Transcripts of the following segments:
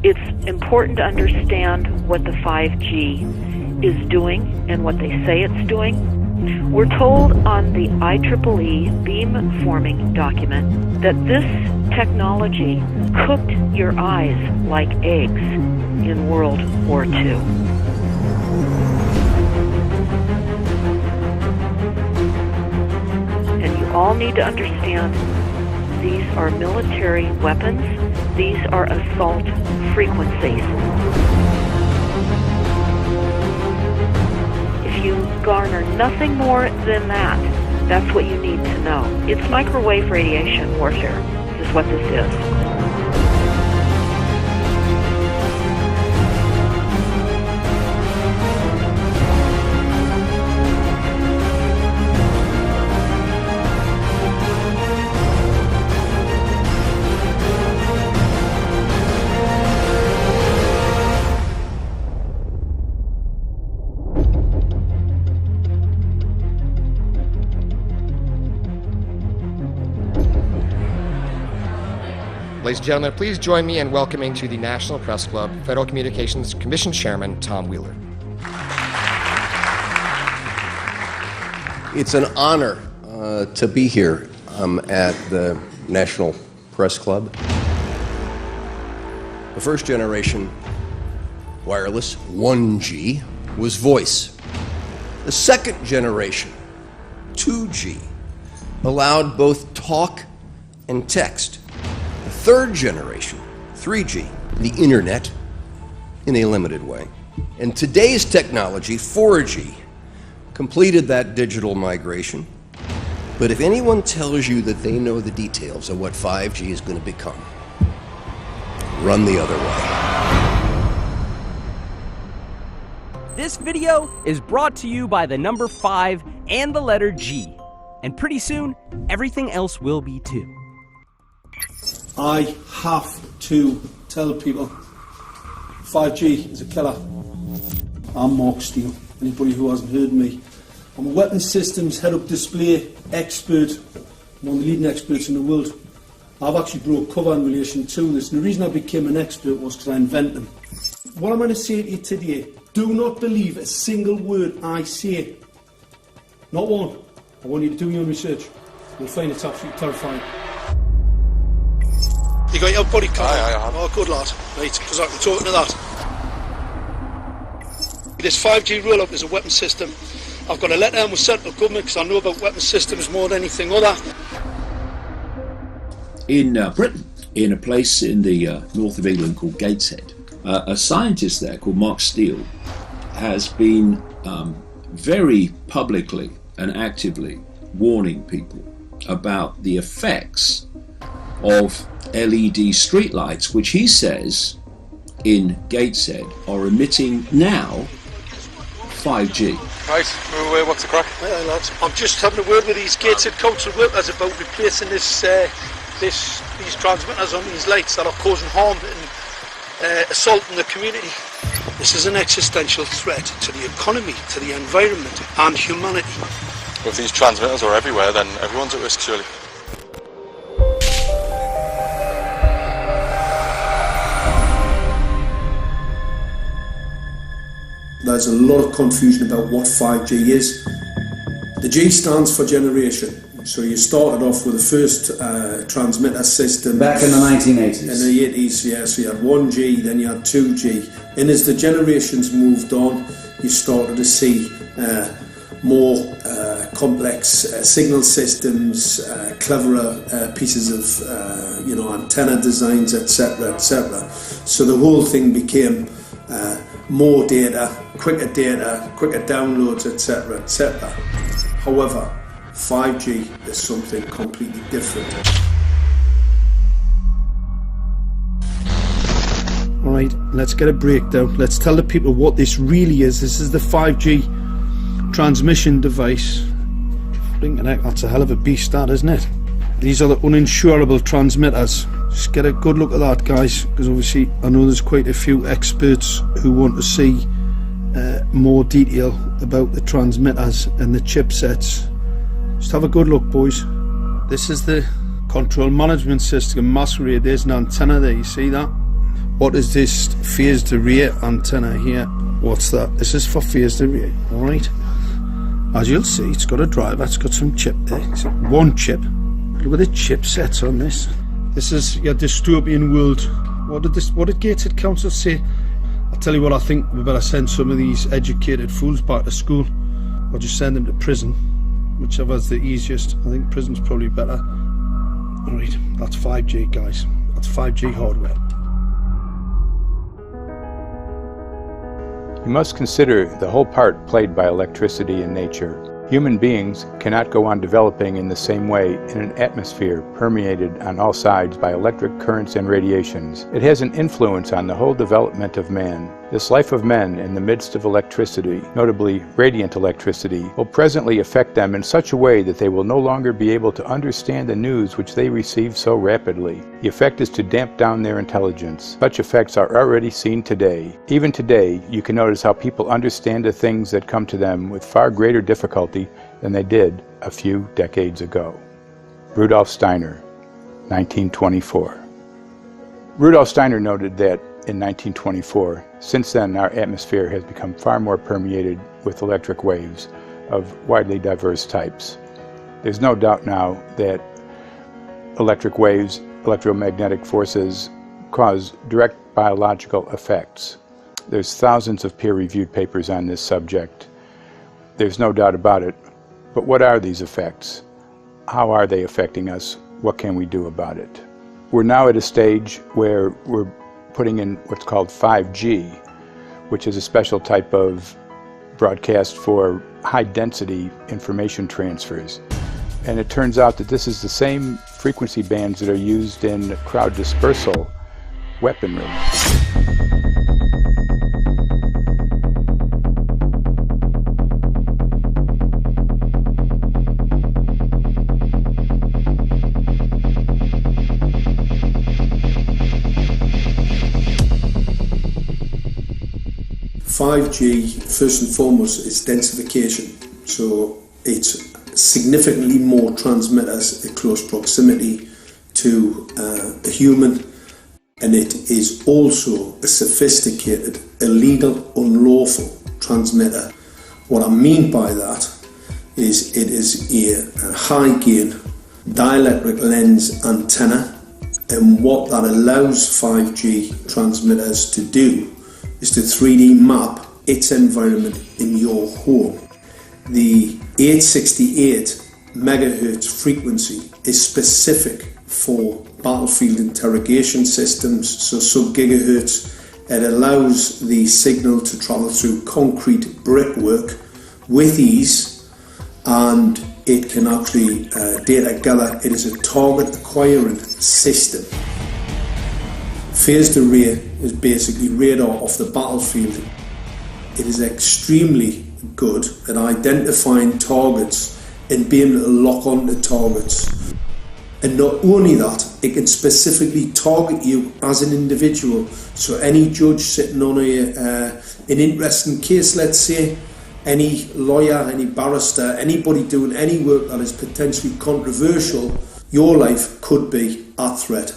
It's important to understand what the 5G is doing and what they say it's doing. We're told on the IEEE beamforming document that this technology cooked your eyes like eggs in World War II. And you all need to understand these are military weapons. These are assault frequencies. If you garner nothing more than that, that's what you need to know. It's microwave radiation warfare, is what this is. Ladies and gentlemen, please join me in welcoming to the National Press Club Federal Communications Commission Chairman Tom Wheeler. It's an honor to be here at the National Press Club. The first generation wireless 1G was voice. The second generation 2G allowed both talk and text. The third generation 3G, the internet, in a limited way. And today's technology, 4G, completed that digital migration. But if anyone tells you that they know the details of what 5G is going to become, run the other way. This video is brought to you by the number 5 and the letter G. And pretty soon, everything else will be too. I have to tell people 5G is a killer. I'm Mark Steele. Anybody who hasn't heard me, I'm a weapons systems head-up display expert, one of the leading experts in the world. I've actually broke cover in relation to this, and the reason I became an expert was because I invented them. What I'm going to say to you today, do not believe a single word I say. Not one. I want you to do your own research. You'll find it's absolutely terrifying. You got your body covered? Aye. Oh, good lad. Right, because I'm talking to that. This 5G roll-up is a weapon system. I've got a letter and was sent to government because I know about weapon systems more than anything other. In Britain, in a place in the north of England called Gateshead, a scientist there called Mark Steele has been very publicly and actively warning people about the effects of LED streetlights, which he says in Gateshead are emitting now 5G. Right, move away, what's the crack? Hey, lads. I'm just having a word with these Gateshead council workers about replacing these transmitters on these lights that are causing harm and assaulting the community. This is an existential threat to the economy, to the environment and humanity. Well, if these transmitters are everywhere, then everyone's at risk, surely. There's a lot of confusion about what 5G is. The G stands for generation. So you started off with the first transmitter system. Back in the 1980s. In the 80s, yeah. So you had 1G, then you had 2G. And as the generations moved on, you started to see more complex signal systems, cleverer pieces of antenna designs, etc., etc. So the whole thing became more data, quicker downloads, etc., etc. However, 5G is something completely different. Alright, let's get a breakdown. Let's tell the people what this really is. This is the 5G transmission device. Blinking heck, that's a hell of a beast, that, isn't it? These are the uninsurable transmitters. Just get a good look at that, guys, because obviously I know there's quite a few experts who want to see more detail about the transmitters and the chipsets. Just have a good look, boys. This is the control management system masquerade. There's an antenna there, you see that? What is this phased array antenna here? What's that? This is for phased array, alright? As you'll see, it's got a driver, it's got some chip there. It's one chip. Look at the chipsets on this. This is your dystopian world. What did Gateshead Council say? I'll tell you what, I think we better send some of these educated fools back to school, or just send them to prison, whichever's the easiest. I think prison's probably better. Alright, that's 5G, guys. That's 5G hardware. You must consider the whole part played by electricity in nature. Human beings cannot go on developing in the same way in an atmosphere permeated on all sides by electric currents and radiations. It has an influence on the whole development of man. This life of men in the midst of electricity, notably radiant electricity, will presently affect them in such a way that they will no longer be able to understand the news which they receive so rapidly. The effect is to damp down their intelligence. Such effects are already seen today. Even today, you can notice how people understand the things that come to them with far greater difficulty than they did a few decades ago. Rudolf Steiner, 1924. Rudolf Steiner noted that in 1924, since then our atmosphere has become far more permeated with electric waves of widely diverse types. There's no doubt now that electric waves, electromagnetic forces, cause direct biological effects. There's thousands of peer-reviewed papers on this subject. There's no doubt about it. But what are these effects? How are they affecting us? What can we do about it? We're now at a stage where we're putting in what's called 5G, which is a special type of broadcast for high-density information transfers. And it turns out that this is the same frequency bands that are used in crowd dispersal weaponry. .5G, first and foremost, is densification. So it's significantly more transmitters in close proximity to a human, and it is also a sophisticated, illegal, unlawful transmitter. What I mean by that is it is a high gain dielectric lens antenna, and what that allows 5G transmitters to do is to 3D map its environment in your home. The 868 megahertz frequency is specific for battlefield interrogation systems, so sub-gigahertz. It allows the signal to travel through concrete brickwork with ease, and it can actually data gather. It is a target acquiring system. Phased array is basically radar off the battlefield. It is extremely good at identifying targets and being able to lock onto targets. And not only that, it can specifically target you as an individual. So any judge sitting on an interesting case, let's say, any lawyer, any barrister, anybody doing any work that is potentially controversial, your life could be at threat.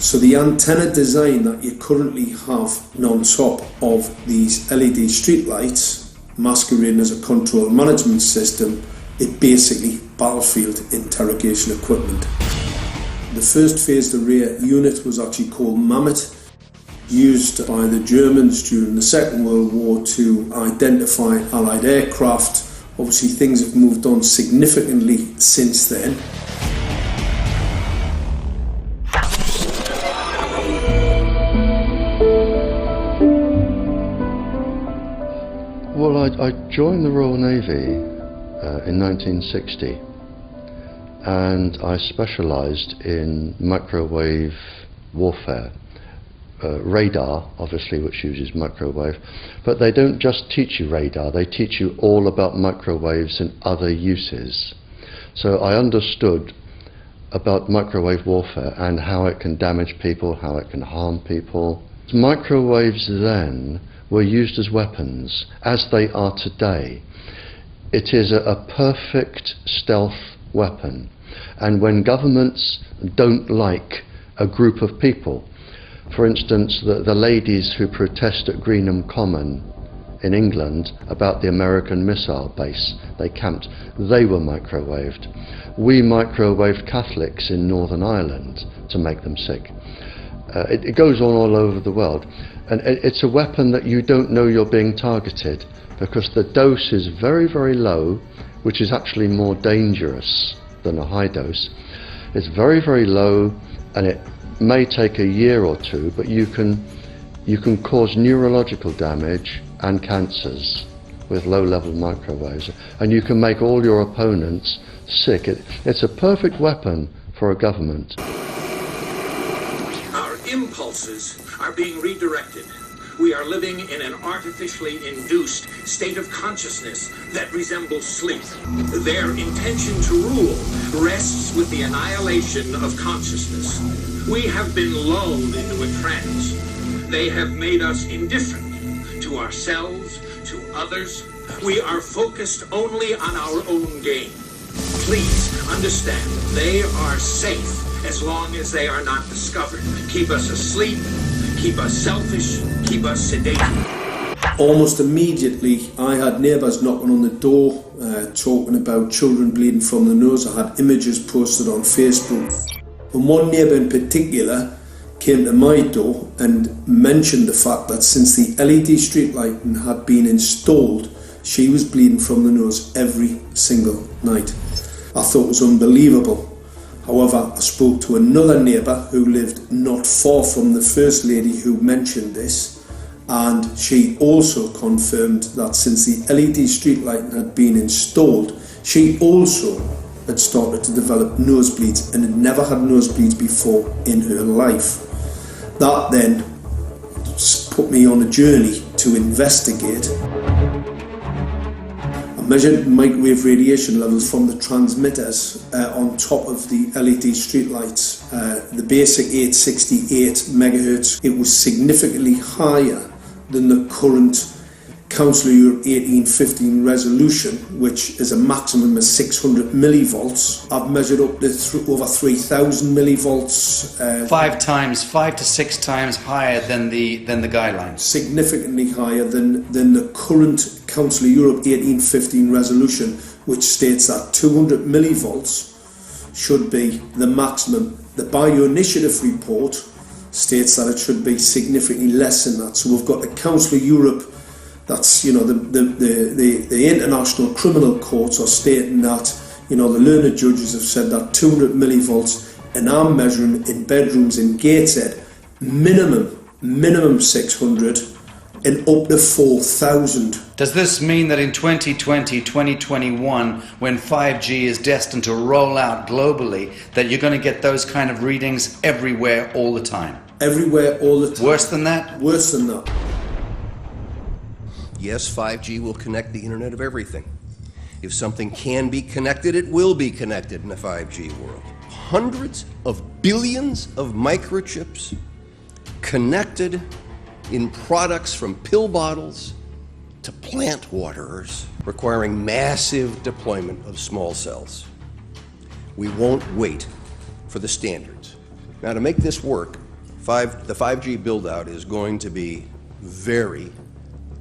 So the antenna design that you currently have on top of these LED streetlights, masquerading as a control management system, is basically battlefield interrogation equipment. The first phased array unit was actually called Mammoth, used by the Germans during the Second World War to identify Allied aircraft. Obviously things have moved on significantly since then. Well, I joined the Royal Navy in 1960, and I specialised in microwave warfare. Radar, obviously, which uses microwave, but they don't just teach you radar, they teach you all about microwaves and other uses. So I understood about microwave warfare and how it can damage people, how it can harm people. Microwaves then were used as weapons, as they are today. It is a perfect stealth weapon, and when governments don't like a group of people, For instance, the ladies who protest at Greenham Common in England about the American missile base they camped, they were microwaved. We microwaved Catholics in Northern Ireland to make them sick. It goes on all over the world, and it's a weapon that you don't know you're being targeted, because the dose is very, very low, which is actually more dangerous than a high dose. It's very, very low, and it may take a year or two, but you can cause neurological damage and cancers with low-level microwaves, and you can make all your opponents sick. It's a perfect weapon for a government. Our impulses are being redirected. We are living in an artificially induced state of consciousness that resembles sleep. Their intention to rule rests with the annihilation of consciousness. We have been lulled into a trance. They have made us indifferent to ourselves, to others. We are focused only on our own gain. Please understand, they are safe as long as they are not discovered. Keep us asleep, keep us selfish, keep us sedated. Almost immediately, I had neighbours knocking on the door, talking about children bleeding from the nose. I had images posted on Facebook. And one neighbour in particular came to my door and mentioned the fact that since the LED street lighting had been installed, she was bleeding from the nose every single night. I thought it was unbelievable. However, I spoke to another neighbour who lived not far from the first lady who mentioned this, and she also confirmed that since the LED street lighting had been installed, she also had started to develop nosebleeds and had never had nosebleeds before in her life. That then put me on a journey to investigate. I measured microwave radiation levels from the transmitters on top of the LED streetlights. The basic 868 megahertz, it was significantly higher than the current Council of Europe 1815 resolution, which is a maximum of 600 millivolts. I've measured up to over 3,000 millivolts. 5 to 6 times higher than the guidelines. Significantly higher than the current Council of Europe 1815 resolution, which states that 200 millivolts should be the maximum. The Bioinitiative report states that it should be significantly less than that. So we've got the Council of Europe, that's, you know, the international criminal courts are stating that, you know, the learned judges have said that 200 millivolts, and I'm measuring in bedrooms in Gateshead, minimum 600 and up to 4,000. Does this mean that in 2020, 2021, when 5G is destined to roll out globally, that you're going to get those kind of readings everywhere all the time? Everywhere all the time. Worse than that? Worse than that. Yes, 5G will connect the Internet of everything. If something can be connected, it will be connected in a 5G world. Hundreds of billions of microchips connected in products from pill bottles to plant waterers, requiring massive deployment of small cells. We won't wait for the standards. Now, to make this work, the 5G build-out is going to be very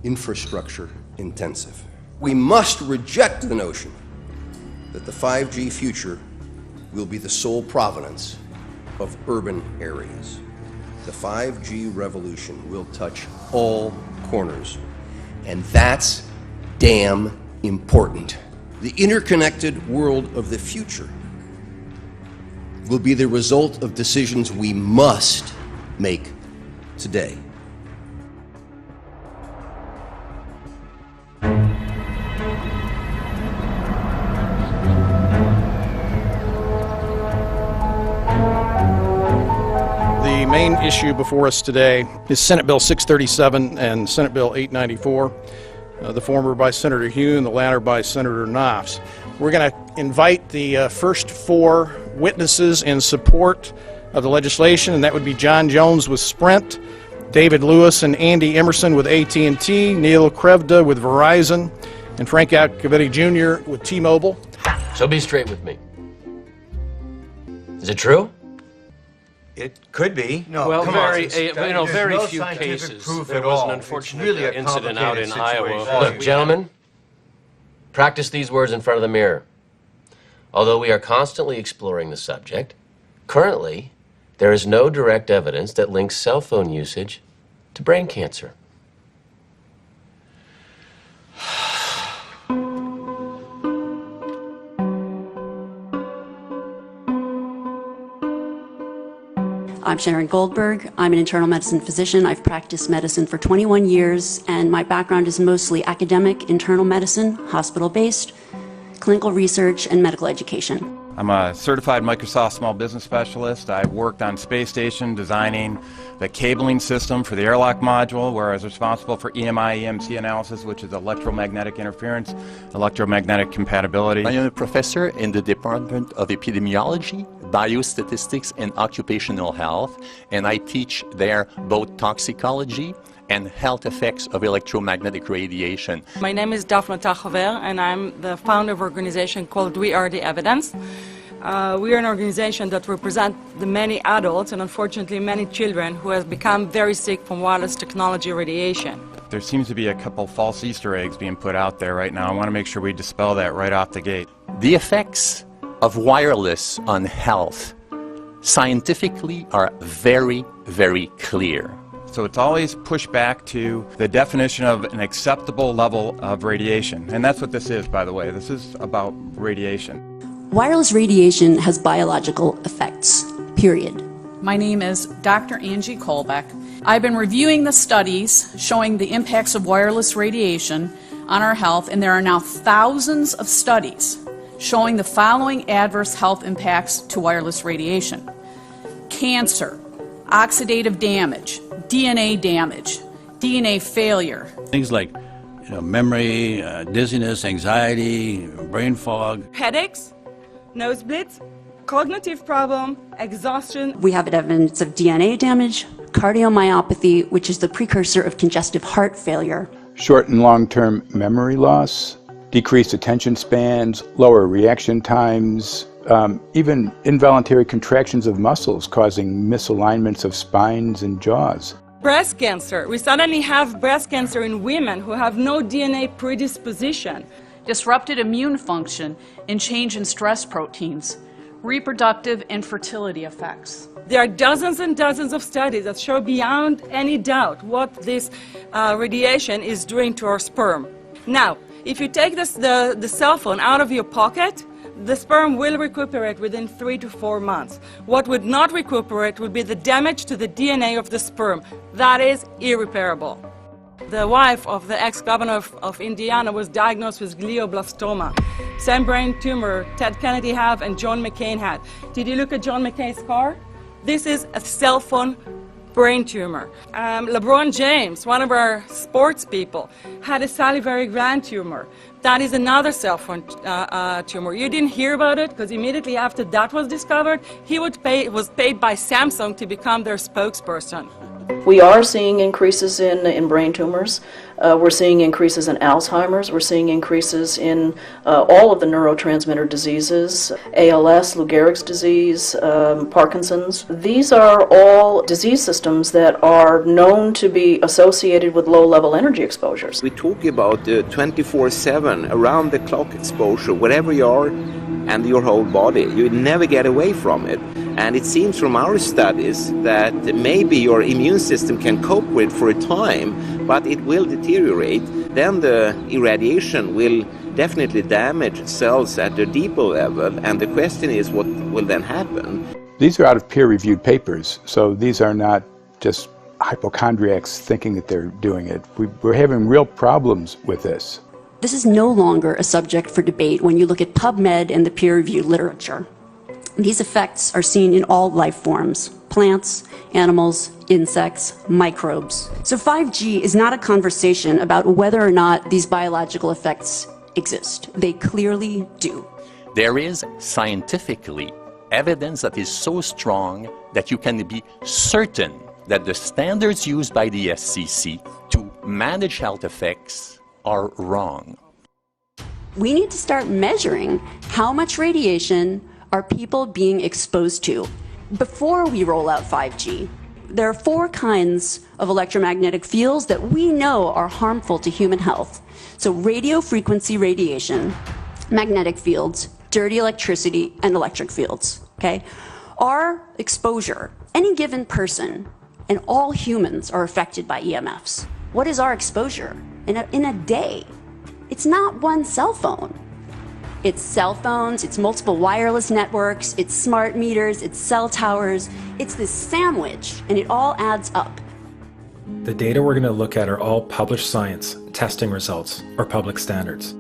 infrastructure intensive. We must reject the notion that the 5G future will be the sole provenance of urban areas. The 5G revolution will touch all corners, and that's damn important. The interconnected world of the future will be the result of decisions we must make today. The main issue before us today is Senate Bill 637 and Senate Bill 894, the former by Senator Hune, the latter by Senator Knopf. We're going to invite the first four witnesses in support of the legislation, and that would be John Jones with Sprint, David Lewis and Andy Emerson with AT&T, Neil Krevda with Verizon, and Frank Alcavetti Jr. with T-Mobile. So be straight with me. Is it true? It could be. No, well, very few cases. There was an unfortunate incident out in Iowa. Look, gentlemen, practice these words in front of the mirror. Although we are constantly exploring the subject, currently, there is no direct evidence that links cell phone usage to brain cancer. I'm Sharon Goldberg. I'm an internal medicine physician. I've practiced medicine for 21 years, and my background is mostly academic, internal medicine, hospital-based, clinical research, and medical education. I'm a certified Microsoft small business specialist. I've worked on space station designing the cabling system for the airlock module, where I was responsible for EMI, EMC analysis, which is electromagnetic interference, electromagnetic compatibility. I am a professor in the Department of Epidemiology, Biostatistics, and Occupational Health, and I teach there both toxicology and health effects of electromagnetic radiation. My name is Daphne Tachover, and I'm the founder of an organization called We Are the Evidence. We are an organization that represents the many adults and unfortunately many children who have become very sick from wireless technology radiation. There seems to be a couple false Easter eggs being put out there right now. I want to make sure we dispel that right off the gate. The effects of wireless on health scientifically are very, very clear. So it's always pushed back to the definition of an acceptable level of radiation. And that's what this is, by the way. This is about radiation. Wireless radiation has biological effects, period. My name is Dr. Angie Kolbeck. I've been reviewing the studies showing the impacts of wireless radiation on our health, and there are now thousands of studies showing the following adverse health impacts to wireless radiation: cancer, oxidative damage, DNA damage, DNA failure. Things like memory, dizziness, anxiety, brain fog. Headaches, nosebleeds, cognitive problem, exhaustion. We have evidence of DNA damage, cardiomyopathy, which is the precursor of congestive heart failure. Short and long-term memory loss, decreased attention spans, lower reaction times, even involuntary contractions of muscles causing misalignments of spines and jaws. Breast cancer. We suddenly have breast cancer in women who have no DNA predisposition. Disrupted immune function and change in stress proteins, reproductive and fertility effects. There are dozens and dozens of studies that show beyond any doubt what this radiation is doing to our sperm. Now, if you take the cell phone out of your pocket, the sperm will recuperate within 3 to 4 months. What would not recuperate would be the damage to the DNA of the sperm. That is irreparable. The wife of the ex-governor of Indiana was diagnosed with glioblastoma. Same brain tumor Ted Kennedy had and John McCain had. Did you look at John McCain's car? This is a cell phone brain tumor. LeBron James, one of our sports people, had a salivary gland tumor. That is another cell phone tumor. You didn't hear about it because immediately after that was discovered, he was paid by Samsung to become their spokesperson. We are seeing increases in brain tumors. We're seeing increases in Alzheimer's. We're seeing increases in all of the neurotransmitter diseases, ALS, Lou Gehrig's disease, Parkinson's. These are all disease systems that are known to be associated with low-level energy exposures. We talk about 24/7, around-the-clock exposure, wherever you are and your whole body. You never get away from it. And it seems from our studies that maybe your immune system can cope with for a time, but it will deteriorate. Then the irradiation will definitely damage cells at a deeper level, and the question is what will then happen? These are out of peer-reviewed papers, so these are not just hypochondriacs thinking that they're doing it. We're having real problems with this. This is no longer a subject for debate when you look at PubMed and the peer-reviewed literature. These effects are seen in all life forms: plants, animals, insects, microbes. So 5G is not a conversation about whether or not these biological effects exist. They clearly do. There is scientifically evidence that is so strong that you can be certain that the standards used by the SCC to manage health effects are wrong. We need to start measuring how much radiation are people being exposed to. before we roll out 5G, there are 4 kinds of electromagnetic fields that we know are harmful to human health. So radio frequency radiation, magnetic fields, dirty electricity, and electric fields, okay? Our exposure, any given person, and all humans are affected by EMFs. What is our exposure in a day? It's not one cell phone. It's cell phones, it's multiple wireless networks, it's smart meters, it's cell towers. It's this sandwich, and it all adds up. The data we're going to look at are all published science, testing results, or public standards.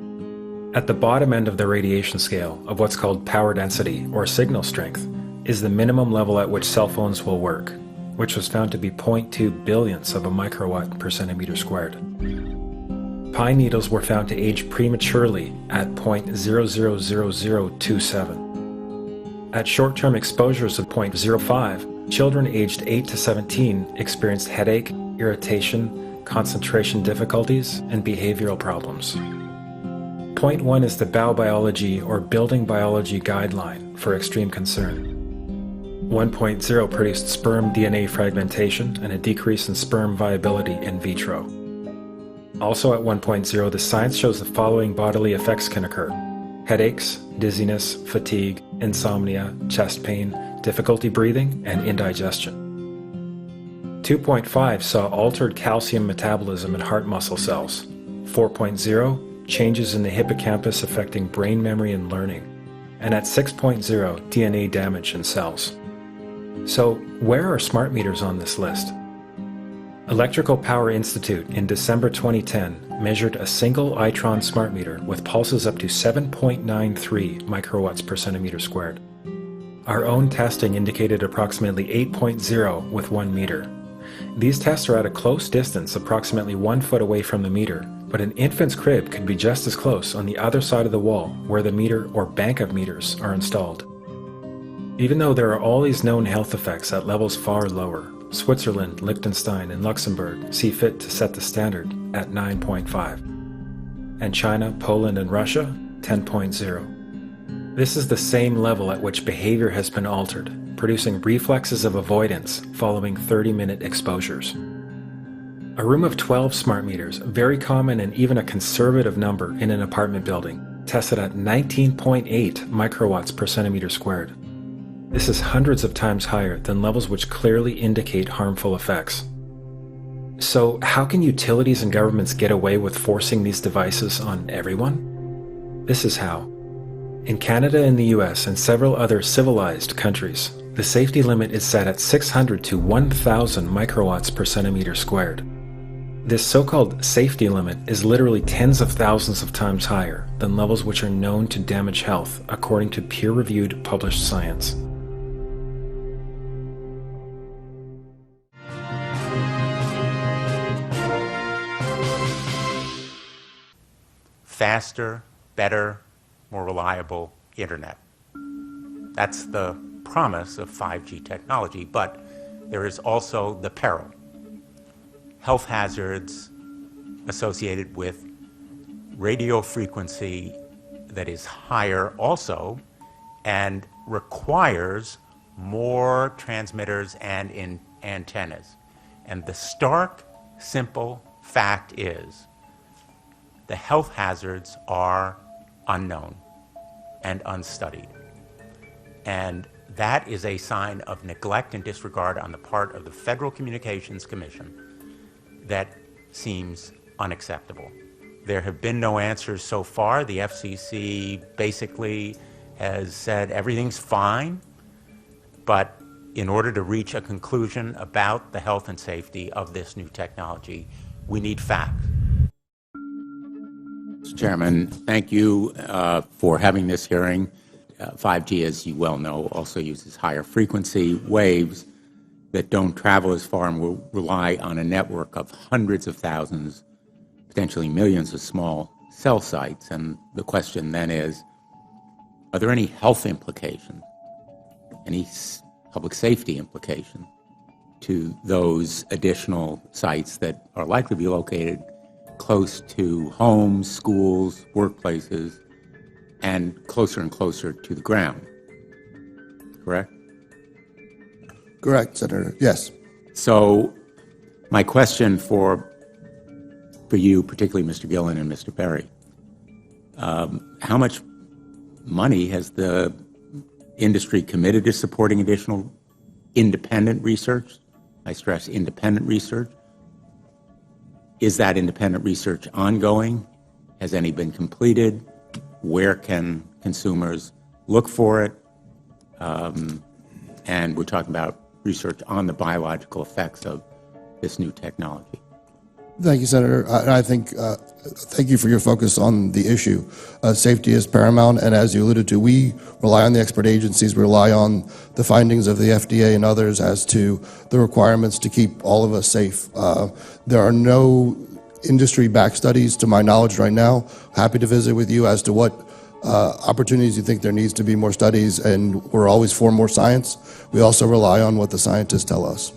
At the bottom end of the radiation scale of what's called power density, or signal strength, is the minimum level at which cell phones will work, which was found to be 0.2 billionths of a microwatt per centimeter squared. Pine needles were found to age prematurely at 0.000027. At short-term exposures of 0.05, children aged 8 to 17 experienced headache, irritation, concentration difficulties, and behavioral problems. 0.1 is the biobiology or building biology guideline for extreme concern. 1.0 produced sperm DNA fragmentation and a decrease in sperm viability in vitro. Also at 1.0, the science shows the following bodily effects can occur: headaches, dizziness, fatigue, insomnia, chest pain, difficulty breathing, and indigestion. 2.5 saw altered calcium metabolism in heart muscle cells. 4.0, changes in the hippocampus affecting brain memory and learning. And at 6.0, DNA damage in cells. So, where are smart meters on this list? Electrical Power Institute in December 2010 measured a single Itron smart meter with pulses up to 7.93 microwatts per centimeter squared. Our own testing indicated approximately 8.0 with 1 meter. These tests are at a close distance, approximately 1 foot away from the meter, but an infant's crib could be just as close on the other side of the wall where the meter or bank of meters are installed. Even though there are all these known health effects at levels far lower, Switzerland, Liechtenstein, and Luxembourg see fit to set the standard at 9.5. And China, Poland, and Russia, 10.0. This is the same level at which behavior has been altered, producing reflexes of avoidance following 30-minute exposures. A room of 12 smart meters, very common and even a conservative number in an apartment building, tested at 19.8 microwatts per centimeter squared. This is hundreds of times higher than levels which clearly indicate harmful effects. So how can utilities and governments get away with forcing these devices on everyone? This is how. In Canada and the US and several other civilized countries, the safety limit is set at 600 to 1,000 microwatts per centimeter squared. This so-called safety limit is literally tens of thousands of times higher than levels which are known to damage health according to peer-reviewed published science. Faster, better, more reliable internet. That's the promise of 5G technology, but there is also the peril. Health hazards associated with radio frequency that is higher also and requires more transmitters and antennas. And the stark, simple fact is the health hazards are unknown and unstudied. And that is a sign of neglect and disregard on the part of the Federal Communications Commission that seems unacceptable. There have been no answers so far. The FCC basically has said everything's fine, but in order to reach a conclusion about the health and safety of this new technology, we need facts. Mr. Chairman, thank you for having this hearing. 5G, as you well know, also uses higher frequency waves that don't travel as far and will rely on a network of hundreds of thousands, potentially millions of small cell sites. And the question then is, are there any health implications, any public safety implications to those additional sites that are likely to be located close to homes, schools, workplaces, and closer to the ground, correct? correct, Senator. Yes. So my question for you, particularly Mr. Gillen and Mr. Perry, how much money has the industry committed to supporting additional independent research? I stress independent research. Is that independent research ongoing? Has any been completed? Where can consumers look for it? And we're talking about research on the biological effects of this new technology. Thank you, Senator. I think, thank you for your focus on the issue. Safety is paramount, and as you alluded to, we rely on the expert agencies, we rely on the findings of the FDA and others as to the requirements to keep all of us safe. There are no industry-backed studies, to my knowledge right now. Happy to visit with you as to what opportunities you think there needs to be more studies, and we're always for more science. We also rely on what the scientists tell us.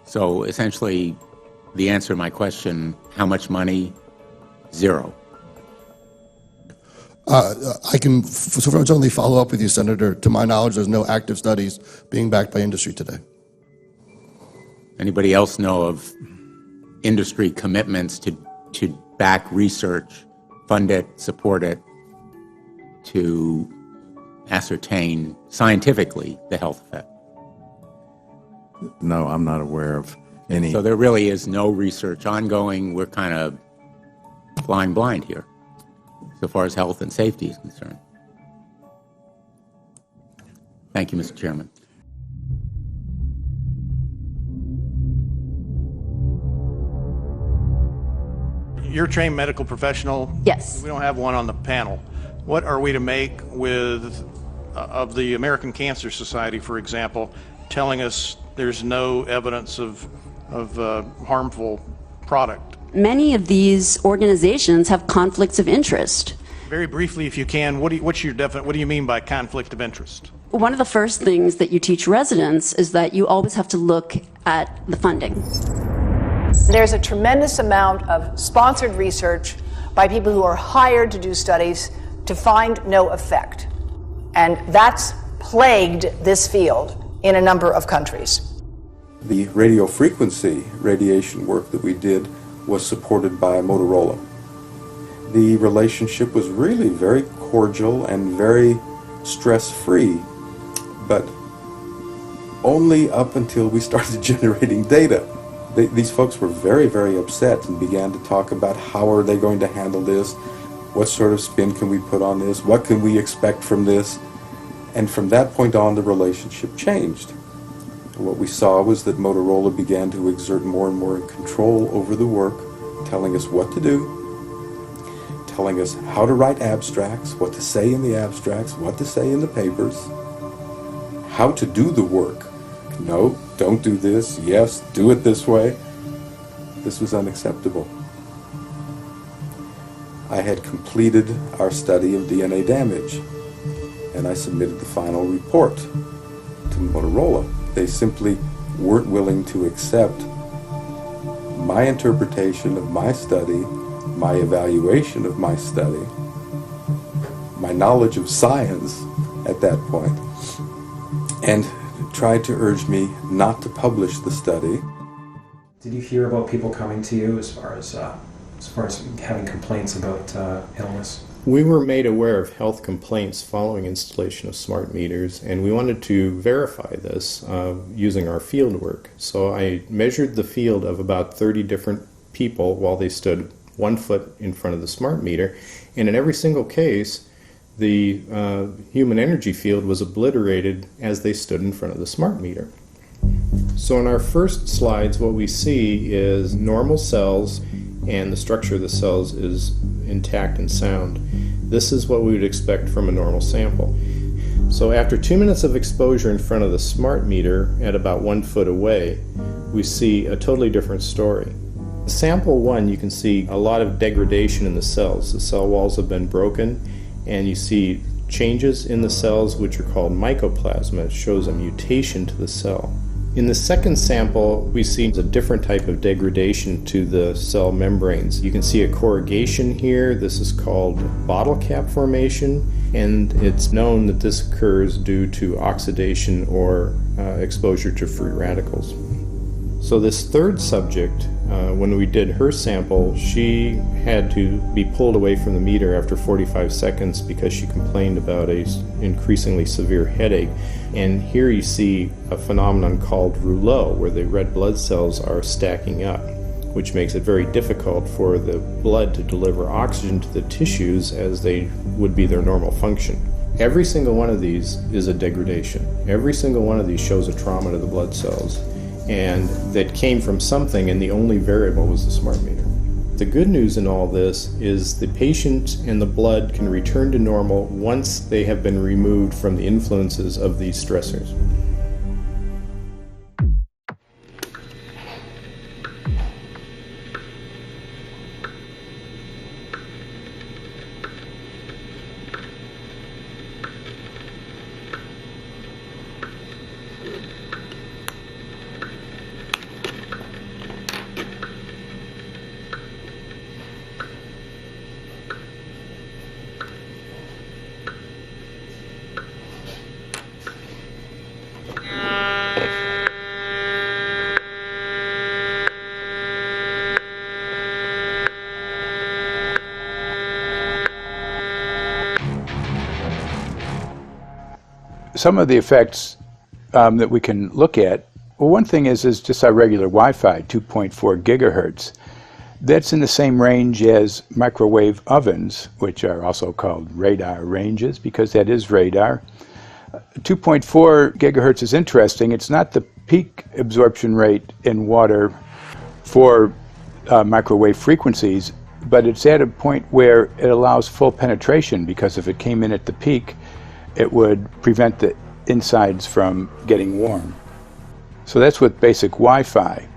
So essentially, the answer to my question, how much money? Zero. I can certainly follow up with you, Senator. To my knowledge, there's no active studies being backed by industry today. Anybody else know of industry commitments to back research, fund it, support it, to ascertain scientifically the health effect? No, I'm not aware of any. So there really is no research ongoing. We're kind of flying blind here, so far as health and safety is concerned. Thank you, Mr. Chairman. You're a trained medical professional. Yes. We don't have one on the panel. What are we to make with of the American Cancer Society, for example, telling us there's no evidence of harmful product? Many of these organizations have conflicts of interest. Very briefly, if you can, what do you mean by conflict of interest? One of the first things that you teach residents is that you always have to look at the funding. There's a tremendous amount of sponsored research by people who are hired to do studies to find no effect. And that's plagued this field in a number of countries. The radio frequency radiation work that we did was supported by Motorola. The relationship was really very cordial and very stress-free, but only up until we started generating data. These folks were very, very upset and began to talk about how are they going to handle this, what sort of spin can we put on this, what can we expect from this, and from that point on the relationship changed. What we saw was that Motorola began to exert more and more control over the work, telling us what to do, telling us how to write abstracts, what to say in the abstracts, what to say in the papers, how to do the work. No, don't do this. Yes, do it this way. This was unacceptable. I had completed our study of DNA damage, and I submitted the final report to Motorola. They simply weren't willing to accept my interpretation of my study, my evaluation of my study, my knowledge of science at that point, and tried to urge me not to publish the study. Did you hear about people coming to you as far as having complaints about illness? We were made aware of health complaints following installation of smart meters, and we wanted to verify this using our field work. So I measured the field of about 30 different people while they stood 1 foot in front of the smart meter, and in every single case the human energy field was obliterated as they stood in front of the smart meter. So in our first slides, what we see is normal cells, and the structure of the cells is intact and sound. This is what we would expect from a normal sample. So after 2 minutes of exposure in front of the smart meter at about 1 foot away, we see a totally different story. Sample 1, you can see a lot of degradation in the cells. The cell walls have been broken, and you see changes in the cells which are called mycoplasma. It shows a mutation to the cell. In the second sample, we see a different type of degradation to the cell membranes. You can see a corrugation here. This is called bottle cap formation, and it's known that this occurs due to oxidation or exposure to free radicals. So this third subject, when we did her sample, she had to be pulled away from the meter after 45 seconds because she complained about an increasingly severe headache. And here you see a phenomenon called rouleau, where the red blood cells are stacking up, which makes it very difficult for the blood to deliver oxygen to the tissues as they would be their normal function. Every single one of these is a degradation. Every single one of these shows a trauma to the blood cells, and that came from something, and the only variable was the smart meter. The good news in all this is the patient and the blood can return to normal once they have been removed from the influences of these stressors. Some of the effects that we can look at, well, one thing is just our regular Wi-Fi, 2.4 gigahertz. That's in the same range as microwave ovens, which are also called radar ranges, because that is radar. 2.4 gigahertz is interesting. It's not the peak absorption rate in water for microwave frequencies, but it's at a point where it allows full penetration, because if it came in at the peak, it would prevent the insides from getting warm. So that's with basic Wi-Fi.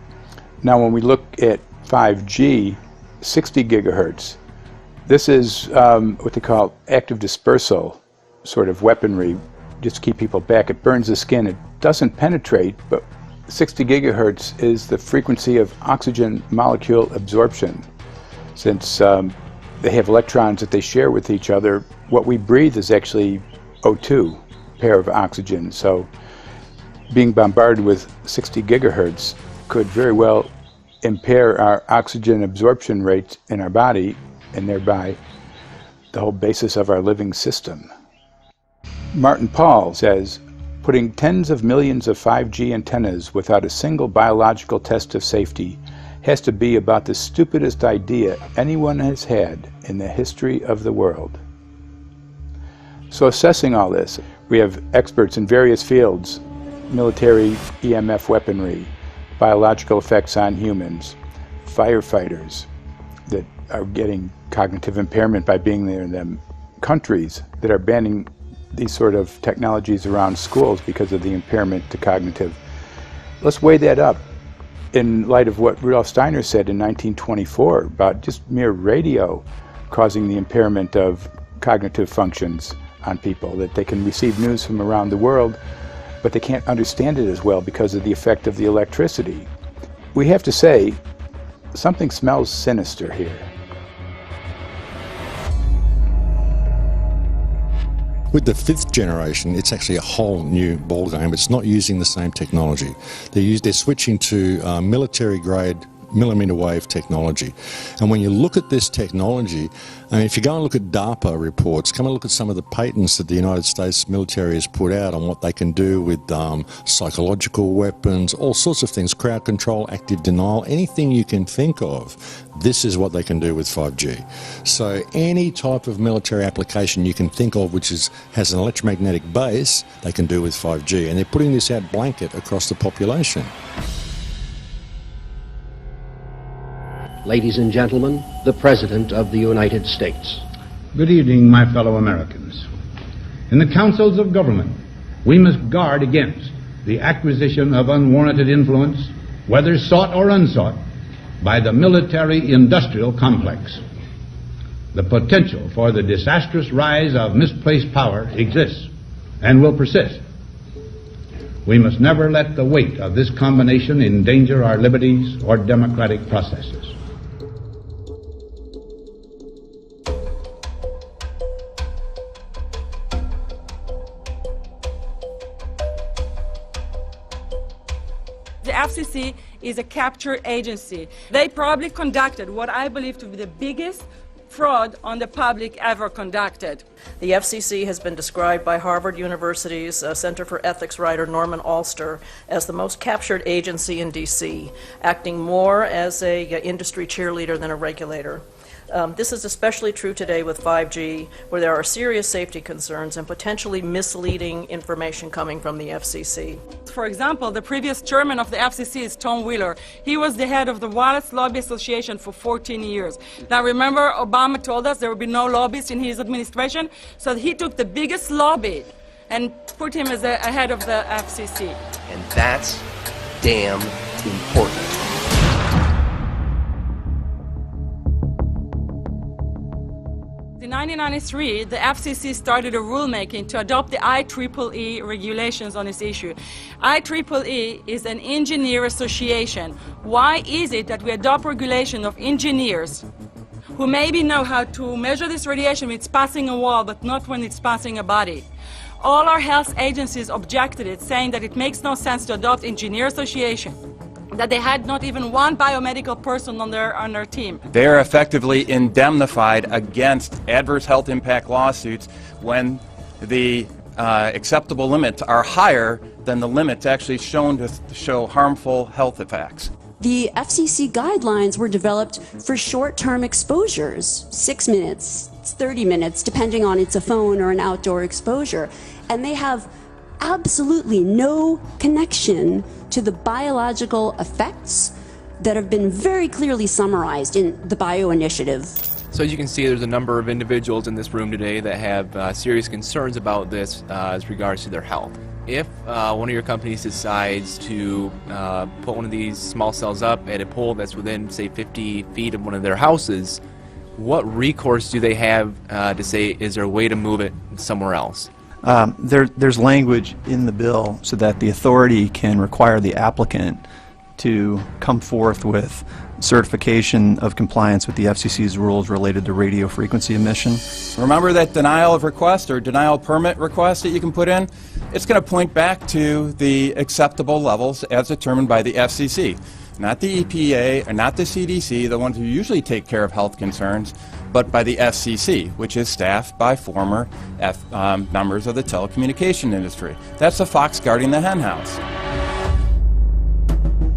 Now when we look at 5G, 60 gigahertz, this is what they call active dispersal sort of weaponry, just to keep people back. It burns the skin, it doesn't penetrate, but 60 gigahertz is the frequency of oxygen molecule absorption. Since they have electrons that they share with each other, what we breathe is actually O2, pair of oxygen. So being bombarded with 60 gigahertz could very well impair our oxygen absorption rates in our body, and thereby the whole basis of our living system. Martin Pall says, putting tens of millions of 5G antennas without a single biological test of safety has to be about the stupidest idea anyone has had in the history of the world. So assessing all this, we have experts in various fields, military EMF weaponry, biological effects on humans, firefighters that are getting cognitive impairment by being there in them, countries that are banning these sort of technologies around schools because of the impairment to cognitive. Let's weigh that up in light of what Rudolf Steiner said in 1924 about just mere radio causing the impairment of cognitive functions on people, that they can receive news from around the world, but they can't understand it as well because of the effect of the electricity. We have to say, something smells sinister here. With the 5th generation, it's actually a whole new ballgame. It's not using the same technology. They're switching to military-grade millimeter wave technology. And when you look at this technology, I mean, if you go and look at DARPA reports, come and look at some of the patents that the United States military has put out on what they can do with psychological weapons, all sorts of things, crowd control, active denial, anything you can think of, this is what they can do with 5G. So any type of military application you can think of which has an electromagnetic base, they can do with 5G. And they're putting this out blanket across the population. Ladies and gentlemen, the President of the United States. Good evening, my fellow Americans. In the councils of government, we must guard against the acquisition of unwarranted influence, whether sought or unsought, by the military-industrial complex. The potential for the disastrous rise of misplaced power exists and will persist. We must never let the weight of this combination endanger our liberties or democratic processes. FCC is a capture agency. They probably conducted what I believe to be the biggest fraud on the public ever conducted. The FCC has been described by Harvard University's Center for Ethics writer Norman Alster as the most captured agency in D.C., acting more as an industry cheerleader than a regulator. This is especially true today with 5G, where there are serious safety concerns and potentially misleading information coming from the FCC. For example, the previous chairman of the FCC is Tom Wheeler. He was the head of the Wireless Lobby Association for 14 years. Now remember, Obama told us there would be no lobbyists in his administration, so he took the biggest lobby and put him as a head of the FCC. And that's damn important. In 1993, the FCC started a rulemaking to adopt the IEEE regulations on this issue. IEEE is an engineer association. Why is it that we adopt regulation of engineers who maybe know how to measure this radiation when it's passing a wall, but not when it's passing a body? All our health agencies objected it, saying that it makes no sense to adopt engineer association, that they had not even one biomedical person on their team. They are effectively indemnified against adverse health impact lawsuits when the acceptable limits are higher than the limits actually shown to show harmful health effects. The FCC guidelines were developed for short-term exposures, 6 minutes, 30 minutes, depending on it's a phone or an outdoor exposure, and they have absolutely no connection to the biological effects that have been very clearly summarized in the Bio Initiative. So as you can see, there's a number of individuals in this room today that have serious concerns about this as regards to their health. If one of your companies decides to put one of these small cells up at a pole that's within, say, 50 feet of one of their houses, what recourse do they have to say, is there a way to move it somewhere else? There's language in the bill so that the authority can require the applicant to come forth with certification of compliance with the FCC's rules related to radio frequency emission. Remember that denial of request or denial of permit request that you can put in? It's going to point back to the acceptable levels as determined by the FCC. Not the EPA or not the CDC, the ones who usually take care of health concerns, but by the FCC, which is staffed by former members of the telecommunication industry. That's the fox guarding the henhouse.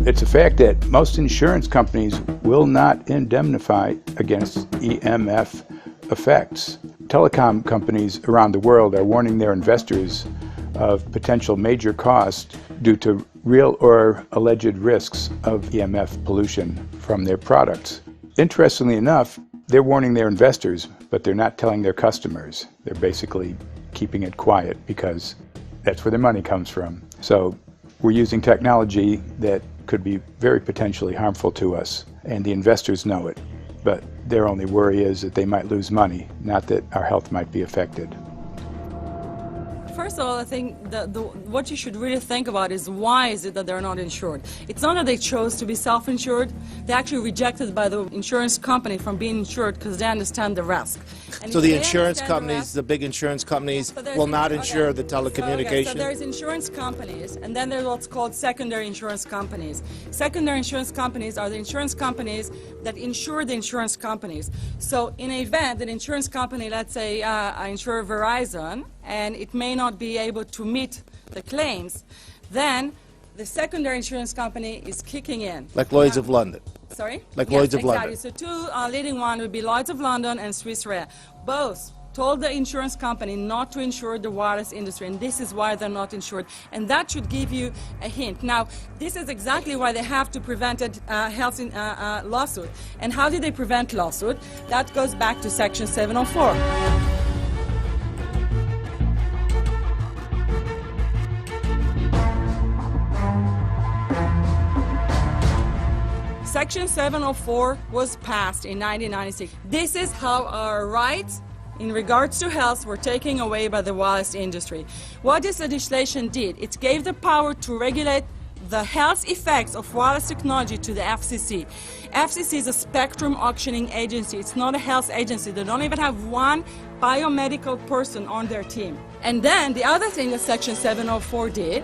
It's a fact that most insurance companies will not indemnify against EMF effects. Telecom companies around the world are warning their investors of potential major costs due to real or alleged risks of EMF pollution from their products. Interestingly enough, they're warning their investors, but they're not telling their customers. They're basically keeping it quiet because that's where their money comes from. So we're using technology that could be very potentially harmful to us, and the investors know it. But their only worry is that they might lose money, not that our health might be affected. First of all, I think what you should really think about is why is it that they're not insured? It's not that they chose to be self-insured. They're actually rejected by the insurance company from being insured because they understand the risk. So the insurance companies, the big insurance companies, will not insure the telecommunications? So there's insurance companies, and then there's what's called secondary insurance companies. Secondary insurance companies are the insurance companies that insure the insurance companies. So in an event, an insurance company, let's say I insure Verizon, and it may not be able to meet the claims, then the secondary insurance company is kicking in. Like Lloyd's of London? Sorry? Like yes, Lloyd's of exactly. London? So two leading ones would be Lloyd's of London and Swiss Re. Both told the insurance company not to insure the wireless industry, and this is why they're not insured. And that should give you a hint. Now, this is exactly why they have to prevent a health lawsuit. And how did they prevent lawsuit? That goes back to Section 704. Section 704 was passed in 1996. This is how our rights in regards to health were taken away by the wireless industry. What this legislation did, it gave the power to regulate the health effects of wireless technology to the FCC. FCC is a spectrum auctioning agency. It's not a health agency. They don't even have one biomedical person on their team. And then the other thing that Section 704 did,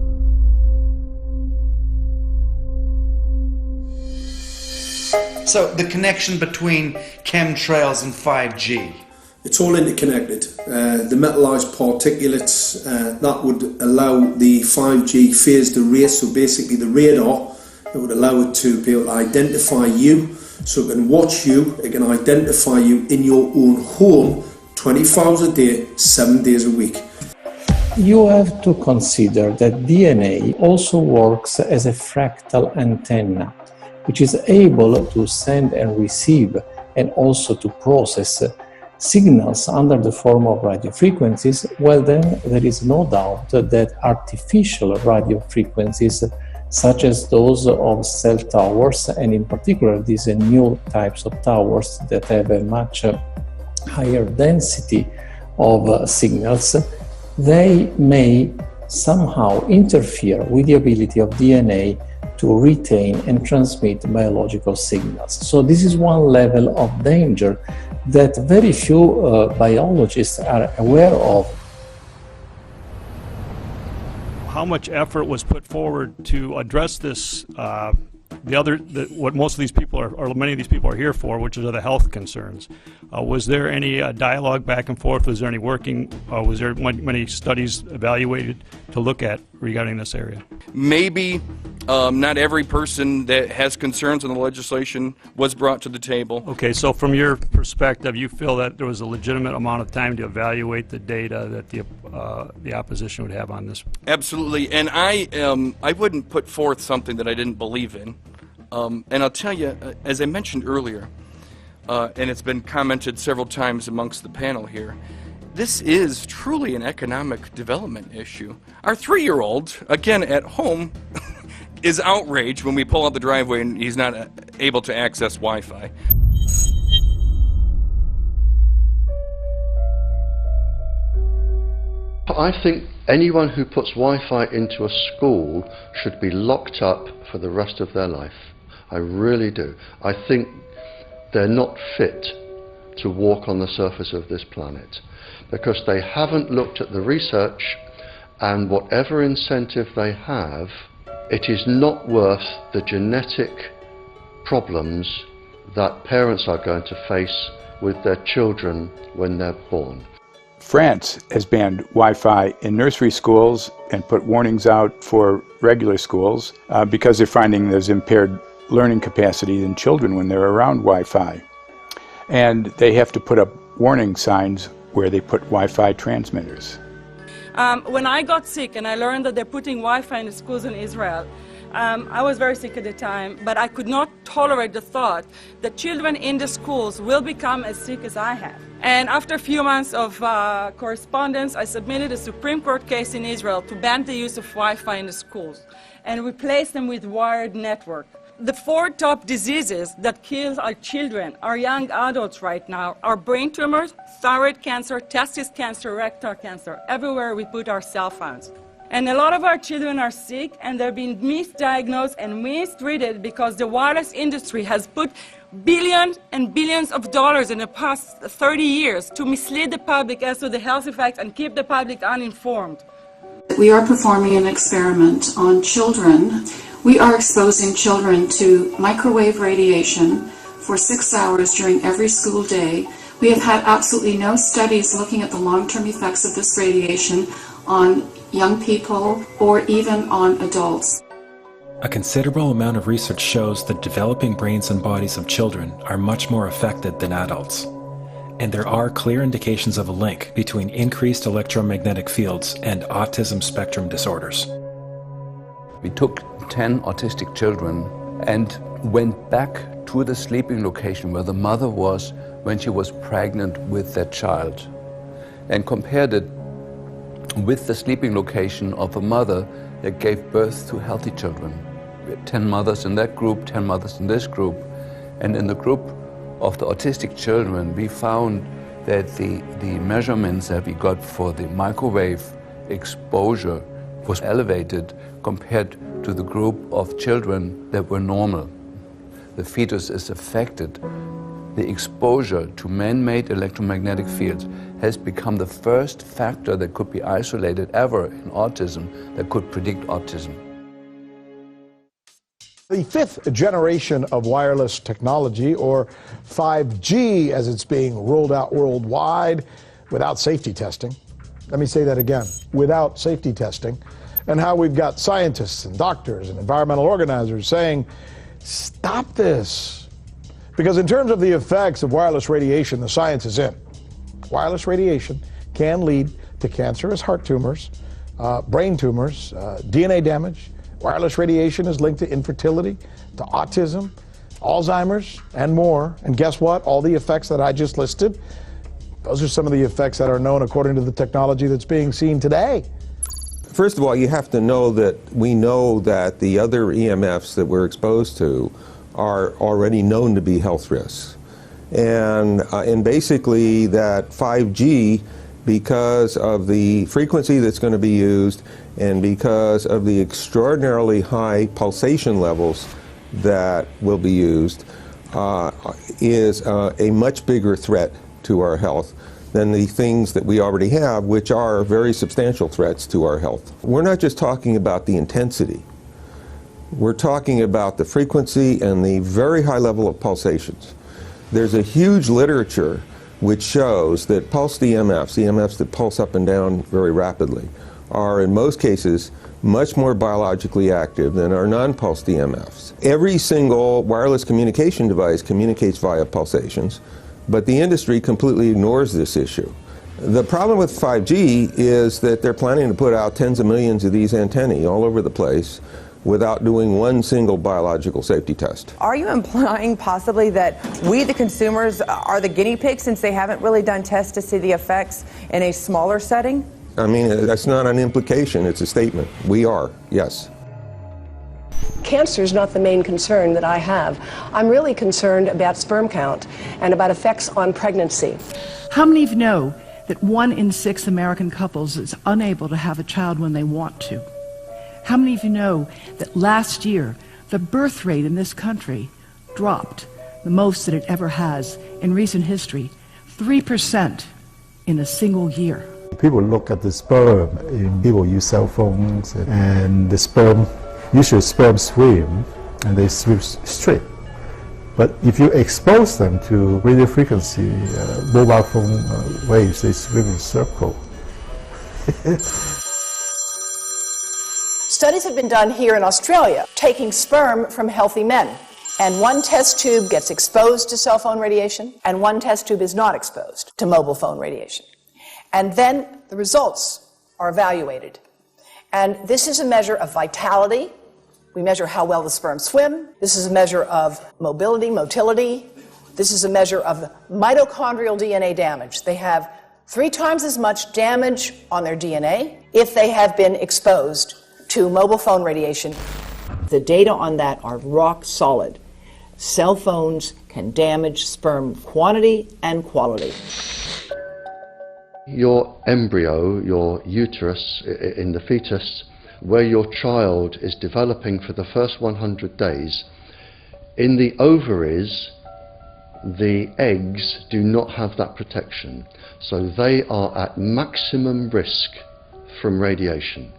So the connection between chemtrails and 5G. It's all interconnected. The metallized particulates, that would allow the 5G phased array, so basically the radar, it would allow it to be able to identify you, so it can watch you, it can identify you in your own home 24 hours a day, 7 days a week. You have to consider that DNA also works as a fractal antenna, which is able to send and receive and also to process signals under the form of radio frequencies. Well, then there is no doubt that artificial radio frequencies such as those of cell towers, and in particular these new types of towers that have a much higher density of signals, they may somehow interfere with the ability of DNA to retain and transmit biological signals. So this is one level of danger that very few biologists are aware of. How much effort was put forward to address this, what most of these people are, or many of these people are here for, which are the health concerns? Was there any dialogue back and forth? Was there any working, was there many studies evaluated to look at regarding this area? Maybe not every person that has concerns on the legislation was brought to the table. Okay, so from your perspective, you feel that there was a legitimate amount of time to evaluate the data that the opposition would have on this? Absolutely, and I wouldn't put forth something that I didn't believe in. And I'll tell you, as I mentioned earlier, and it's been commented several times amongst the panel here, this is truly an economic development issue. Our 3-year-old, again at home, is outraged when we pull out the driveway and he's not able to access Wi-Fi. I think anyone who puts Wi-Fi into a school should be locked up for the rest of their life. I really do. I think they're not fit to walk on the surface of this planet because they haven't looked at the research, and whatever incentive they have, it is not worth the genetic problems that parents are going to face with their children when they're born. France has banned Wi-Fi in nursery schools and put warnings out for regular schools because they're finding there's impaired learning capacity in children when they're around Wi-Fi. And they have to put up warning signs where they put Wi-Fi transmitters. When I got sick and I learned that they're putting Wi-Fi in the schools in Israel, I was very sick at the time, but I could not tolerate the thought that children in the schools will become as sick as I have. And after a few months of correspondence, I submitted a Supreme Court case in Israel to ban the use of Wi-Fi in the schools and replace them with wired network. The 4 top diseases that kill our children, our young adults right now, are brain tumors, thyroid cancer, testis cancer, rectal cancer, everywhere we put our cell phones. And a lot of our children are sick and they're being misdiagnosed and mistreated because the wireless industry has put billions and billions of dollars in the past 30 years to mislead the public as to the health effects and keep the public uninformed. We are performing an experiment on children. We are exposing children to microwave radiation for 6 hours during every school day. We have had absolutely no studies looking at the long-term effects of this radiation on young people or even on adults. A considerable amount of research shows that developing brains and bodies of children are much more affected than adults. And there are clear indications of a link between increased electromagnetic fields and autism spectrum disorders. We took 10 autistic children and went back to the sleeping location where the mother was when she was pregnant with that child and compared it with the sleeping location of a mother that gave birth to healthy children. We had 10 mothers in that group, 10 mothers in this group, and in the group of the autistic children we found that the measurements that we got for the microwave exposure was elevated compared to the group of children that were normal. The fetus is affected. The exposure to man-made electromagnetic fields has become the first factor that could be isolated ever in autism that could predict autism. The fifth generation of wireless technology, or 5G as it's being rolled out worldwide without safety testing. Let me say that again, without safety testing. And how we've got scientists and doctors and environmental organizers saying, stop this. Because in terms of the effects of wireless radiation, the science is in. Wireless radiation can lead to cancerous heart tumors, brain tumors, DNA damage. Wireless radiation is linked to infertility, to autism, Alzheimer's, and more. And guess what? All the effects that I just listed, those are some of the effects that are known according to the technology that's being seen today. First of all, you have to know that we know that the other EMFs that we're exposed to are already known to be health risks. And basically that 5G, because of the frequency that's going to be used and because of the extraordinarily high pulsation levels that will be used, is a much bigger threat to our health than the things that we already have, which are very substantial threats to our health. We're not just talking about the intensity. We're talking about the frequency and the very high level of pulsations. There's a huge literature which shows that pulsed EMFs, EMFs that pulse up and down very rapidly, are in most cases much more biologically active than our non-pulsed EMFs. Every single wireless communication device communicates via pulsations, but the industry completely ignores this issue. The problem with 5G is that they're planning to put out tens of millions of these antennae all over the place without doing one single biological safety test. Are you implying possibly that we, the consumers, are the guinea pigs since they haven't really done tests to see the effects in a smaller setting? I mean, that's not an implication, it's a statement. We are, yes. Cancer is not the main concern that I have. I'm really concerned about sperm count and about effects on pregnancy. How many of you know that 1 in 6 American couples is unable to have a child when they want to? How many of you know that last year the birth rate in this country dropped the most that it ever has in recent history, 3% in a single year? People look at the sperm, and people use cell phones, and the sperm, usually sperm swim, and they swim straight. But if you expose them to radio frequency, mobile phone waves, they swim in a circle. Studies have been done here in Australia, taking sperm from healthy men. And one test tube gets exposed to cell phone radiation, and one test tube is not exposed to mobile phone radiation. And then the results are evaluated. And this is a measure of vitality. We measure how well the sperm swim. This is a measure of motility. This is a measure of mitochondrial DNA damage. They have 3 times as much damage on their DNA if they have been exposed to mobile phone radiation. The data on that are rock solid. Cell phones can damage sperm quantity and quality. Your embryo, your uterus in the fetus, where your child is developing for the first 100 days, in the ovaries, the eggs do not have that protection. So they are at maximum risk from radiation.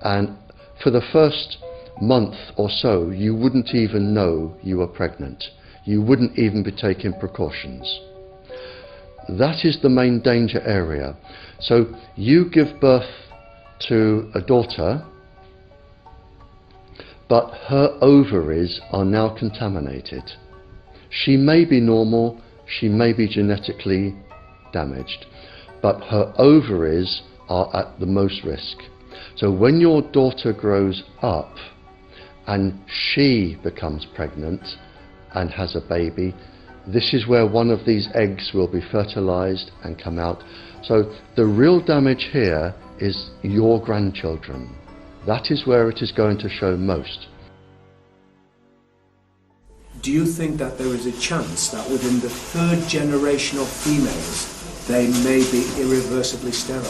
And for the first month or so, you wouldn't even know you were pregnant. You wouldn't even be taking precautions. That is the main danger area. So you give birth to a daughter, but her ovaries are now contaminated. She may be normal, she may be genetically damaged, but her ovaries are at the most risk. So when your daughter grows up and she becomes pregnant and has a baby, this is where one of these eggs will be fertilized and come out. So the real damage here is your grandchildren. That is where it is going to show most. Do you think that there is a chance that within the 3rd generation of females, they may be irreversibly sterile?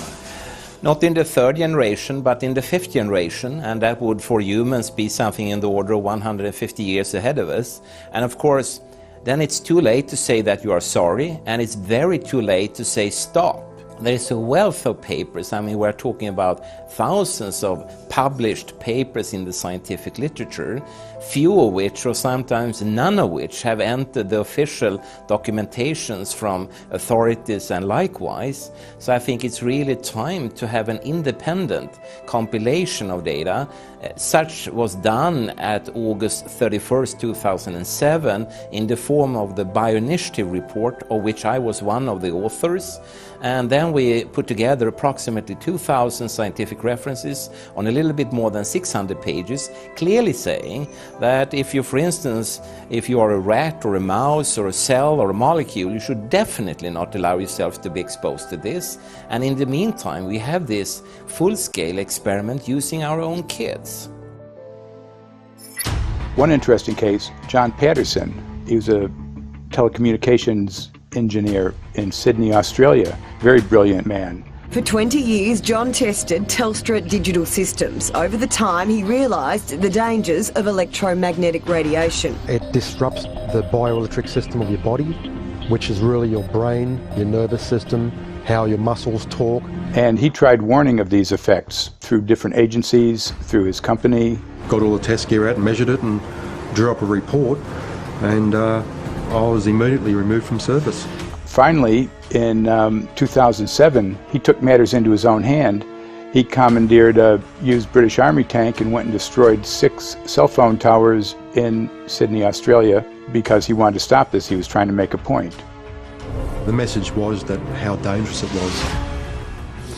Not in the 3rd generation, but in the 5th generation, and that would for humans be something in the order of 150 years ahead of us. And of course, then it's too late to say that you are sorry, and it's very too late to say stop. There is a wealth of papers. I mean, we're talking about thousands of published papers in the scientific literature, few of which, or sometimes none of which, have entered the official documentations from authorities and likewise. So I think it's really time to have an independent compilation of data. Such was done at August 31st, 2007 in the form of the Bioinitiative report, of which I was one of the authors. And then we put together approximately 2,000 scientific references on a little bit more than 600 pages, clearly saying that if you, for instance, if you are a rat or a mouse or a cell or a molecule, you should definitely not allow yourself to be exposed to this. And in the meantime, we have this full-scale experiment using our own kids. One interesting case, John Patterson. He was a telecommunications engineer in Sydney, Australia. Very brilliant man. For 20 years, John tested Telstra digital systems. Over the time, he realised the dangers of electromagnetic radiation. It disrupts the bioelectric system of your body, which is really your brain, your nervous system, how your muscles talk. And he tried warning of these effects through different agencies, through his company. Got all the test gear out and measured it and drew up a report, and I was immediately removed from service. Finally, in 2007, he took matters into his own hand. He commandeered a used British Army tank and went and destroyed 6 cell phone towers in Sydney, Australia, because he wanted to stop this. He was trying to make a point. The message was that how dangerous it was.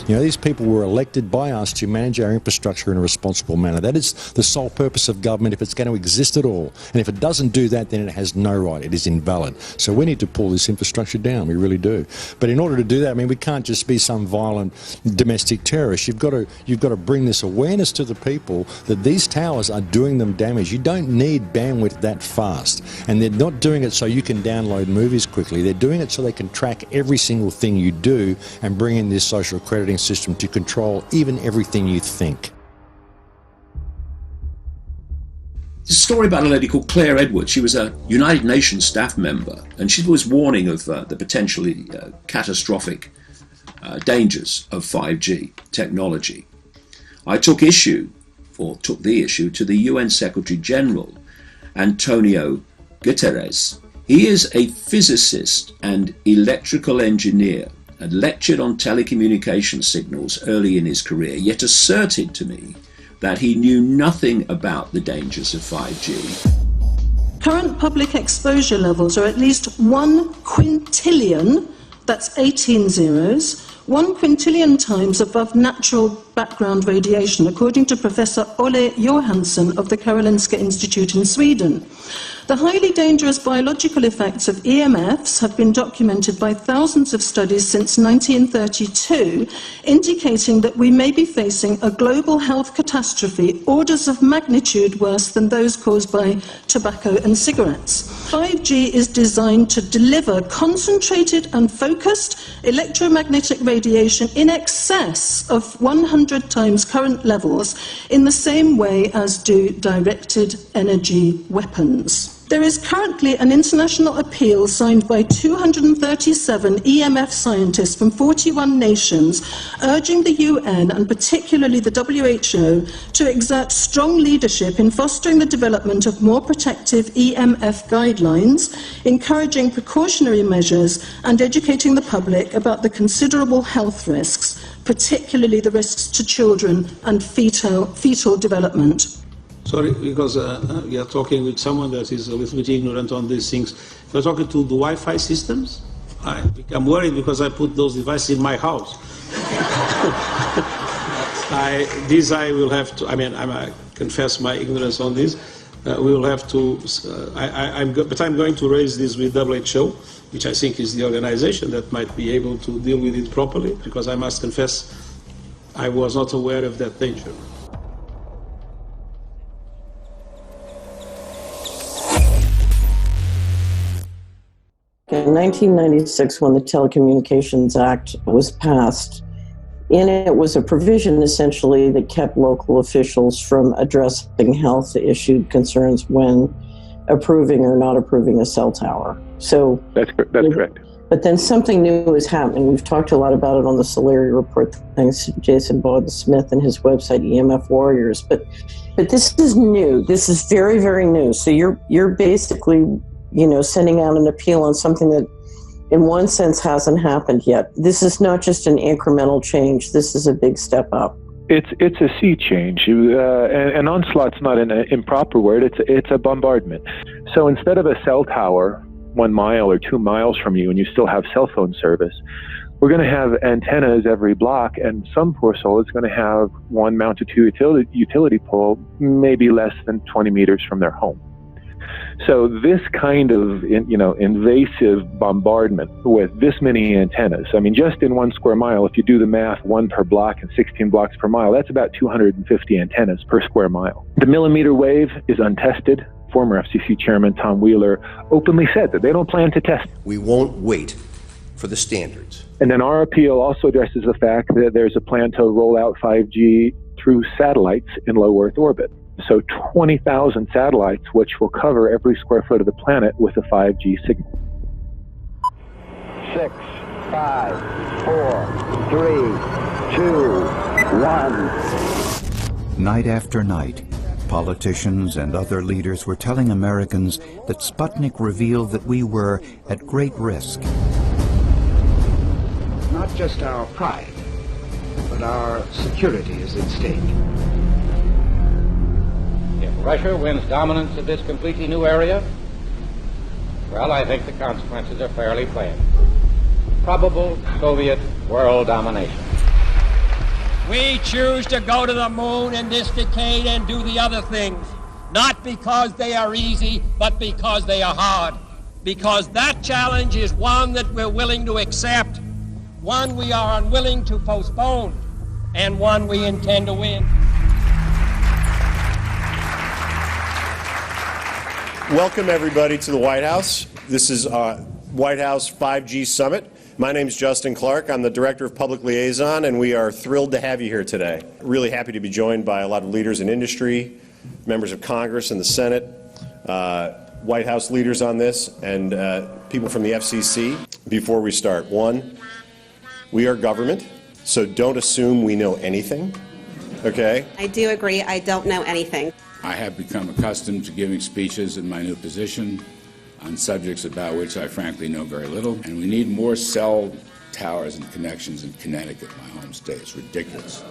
You know, these people were elected by us to manage our infrastructure in a responsible manner. That is the sole purpose of government if it's going to exist at all. And if it doesn't do that, then it has no right. It is invalid. So we need to pull this infrastructure down. We really do. But in order to do that, I mean, we can't just be some violent domestic terrorist. You've got to bring this awareness to the people that these towers are doing them damage. You don't need bandwidth that fast. And they're not doing it so you can download movies quickly. They're doing it so they can track every single thing you do and bring in this social crediting system to control even everything you think. There's a story about a lady called Claire Edwards. She was a United Nations staff member, and she was warning of the potentially catastrophic dangers of 5G technology. I took the issue to the UN Secretary General, Antonio Guterres. He is a physicist and electrical engineer, had lectured on telecommunication signals early in his career, yet asserted to me that he knew nothing about the dangers of 5G. Current public exposure levels are at least 1 quintillion, that's 18 zeros, 1 quintillion times above natural background radiation, according to Professor Olle Johansson of the Karolinska Institute in Sweden. The highly dangerous biological effects of EMFs have been documented by thousands of studies since 1932, indicating that we may be facing a global health catastrophe orders of magnitude worse than those caused by tobacco and cigarettes. 5G is designed to deliver concentrated and focused electromagnetic radiation in excess of 100 times current levels in the same way as do directed energy weapons. There is currently an international appeal signed by 237 EMF scientists from 41 nations, urging the UN and particularly the WHO to exert strong leadership in fostering the development of more protective EMF guidelines, encouraging precautionary measures and educating the public about the considerable health risks, particularly the risks to children and fetal development. Sorry, because we are talking with someone that is a little bit ignorant on these things. If you're talking to the Wi-Fi systems, I become worried because I put those devices in my house. I will have to, I confess my ignorance on this. We will have to, but I'm going to raise this with WHO, which I think is the organization that might be able to deal with it properly, because I must confess I was not aware of that danger. In 1996, when the Telecommunications Act was passed, in it was a provision essentially that kept local officials from addressing health issue concerns when approving or not approving a cell tower. So that's correct. But then something new is happening. We've talked a lot about it on the Solari report, thanks to Jason Bogdan-Smith and his website, EMF Warriors. But this is new. This is very, very new. So you're basically, sending out an appeal on something that, in one sense, hasn't happened yet. This is not just an incremental change. This is a big step up. It's a sea change. An onslaught's not an improper word. It's a bombardment. So instead of a cell tower 1 mile or 2 miles from you and you still have cell phone service, we're going to have antennas every block, and some poor soul is going to have one mounted to utility pole maybe less than 20 meters from their home. So this kind of invasive bombardment with this many antennas, I mean, just in 1 square mile, if you do the math, 1 per block and 16 blocks per mile, that's about 250 antennas per square mile. The millimeter wave is untested. Former FCC Chairman Tom Wheeler openly said that they don't plan to test. We won't wait for the standards. And then our appeal also addresses the fact that there's a plan to roll out 5G through satellites in low Earth orbit. So 20,000 satellites, which will cover every square foot of the planet with a 5G signal. 6, 5, 4, 3, 2, 1. Night after night, politicians and other leaders were telling Americans that Sputnik revealed that we were at great risk. Not just our pride, but our security is at stake. If Russia wins dominance of this completely new area, well, I think the consequences are fairly plain. Probable Soviet world domination. We choose to go to the moon in this decade and do the other things, not because they are easy, but because they are hard. Because that challenge is one that we're willing to accept, one we are unwilling to postpone, and one we intend to win. Welcome, everybody, to the White House. This is White House 5G Summit. My name is Justin Clark. I'm the Director of Public Liaison, and we are thrilled to have you here today. Really happy to be joined by a lot of leaders in industry, members of Congress and the Senate, White House leaders on this, and people from the FCC. Before we start, one, we are government, so don't assume we know anything, okay? I do agree, I don't know anything. I have become accustomed to giving speeches in my new position on subjects about which I frankly know very little, and we need more cell towers and connections in Connecticut, my home state. It's ridiculous.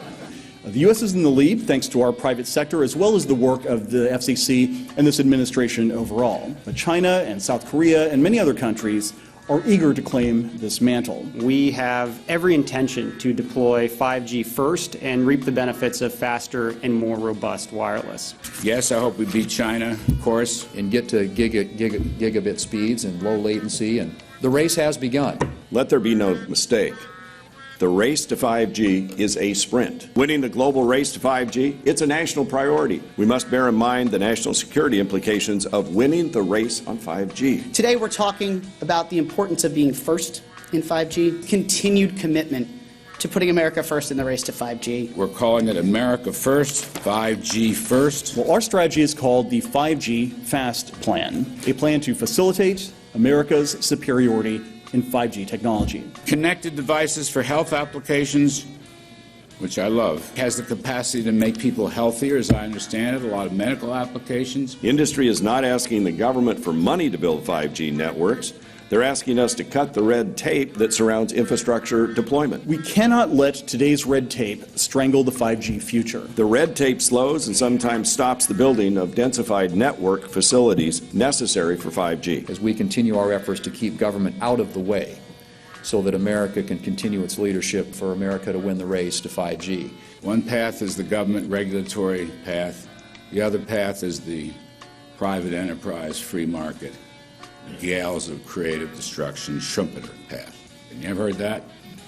The U.S. is in the lead thanks to our private sector as well as the work of the FCC and this administration overall. But China and South Korea and many other countries are eager to claim this mantle. We have every intention to deploy 5G first and reap the benefits of faster and more robust wireless. Yes, I hope we beat China, of course. And get to gigabit speeds and low latency, and the race has begun. Let there be no mistake. The race to 5G is a sprint. Winning the global race to 5G, it's a national priority. We must bear in mind the national security implications of winning the race on 5G. Today we're talking about the importance of being first in 5G, continued commitment to putting America first in the race to 5G. We're calling it America First, 5G First. Well, our strategy is called the 5G FAST Plan, a plan to facilitate America's superiority in 5G technology. Connected devices for health applications, which I love, has the capacity to make people healthier, as I understand it, a lot of medical applications. Industry is not asking the government for money to build 5G networks. They're asking us to cut the red tape that surrounds infrastructure deployment. We cannot let today's red tape strangle the 5G future. The red tape slows and sometimes stops the building of densified network facilities necessary for 5G. As we continue our efforts to keep government out of the way so that America can continue its leadership for America to win the race to 5G. One path is the government regulatory path. The other path is the private enterprise free market. Gales of creative destruction, Schumpeter path. You ever heard that?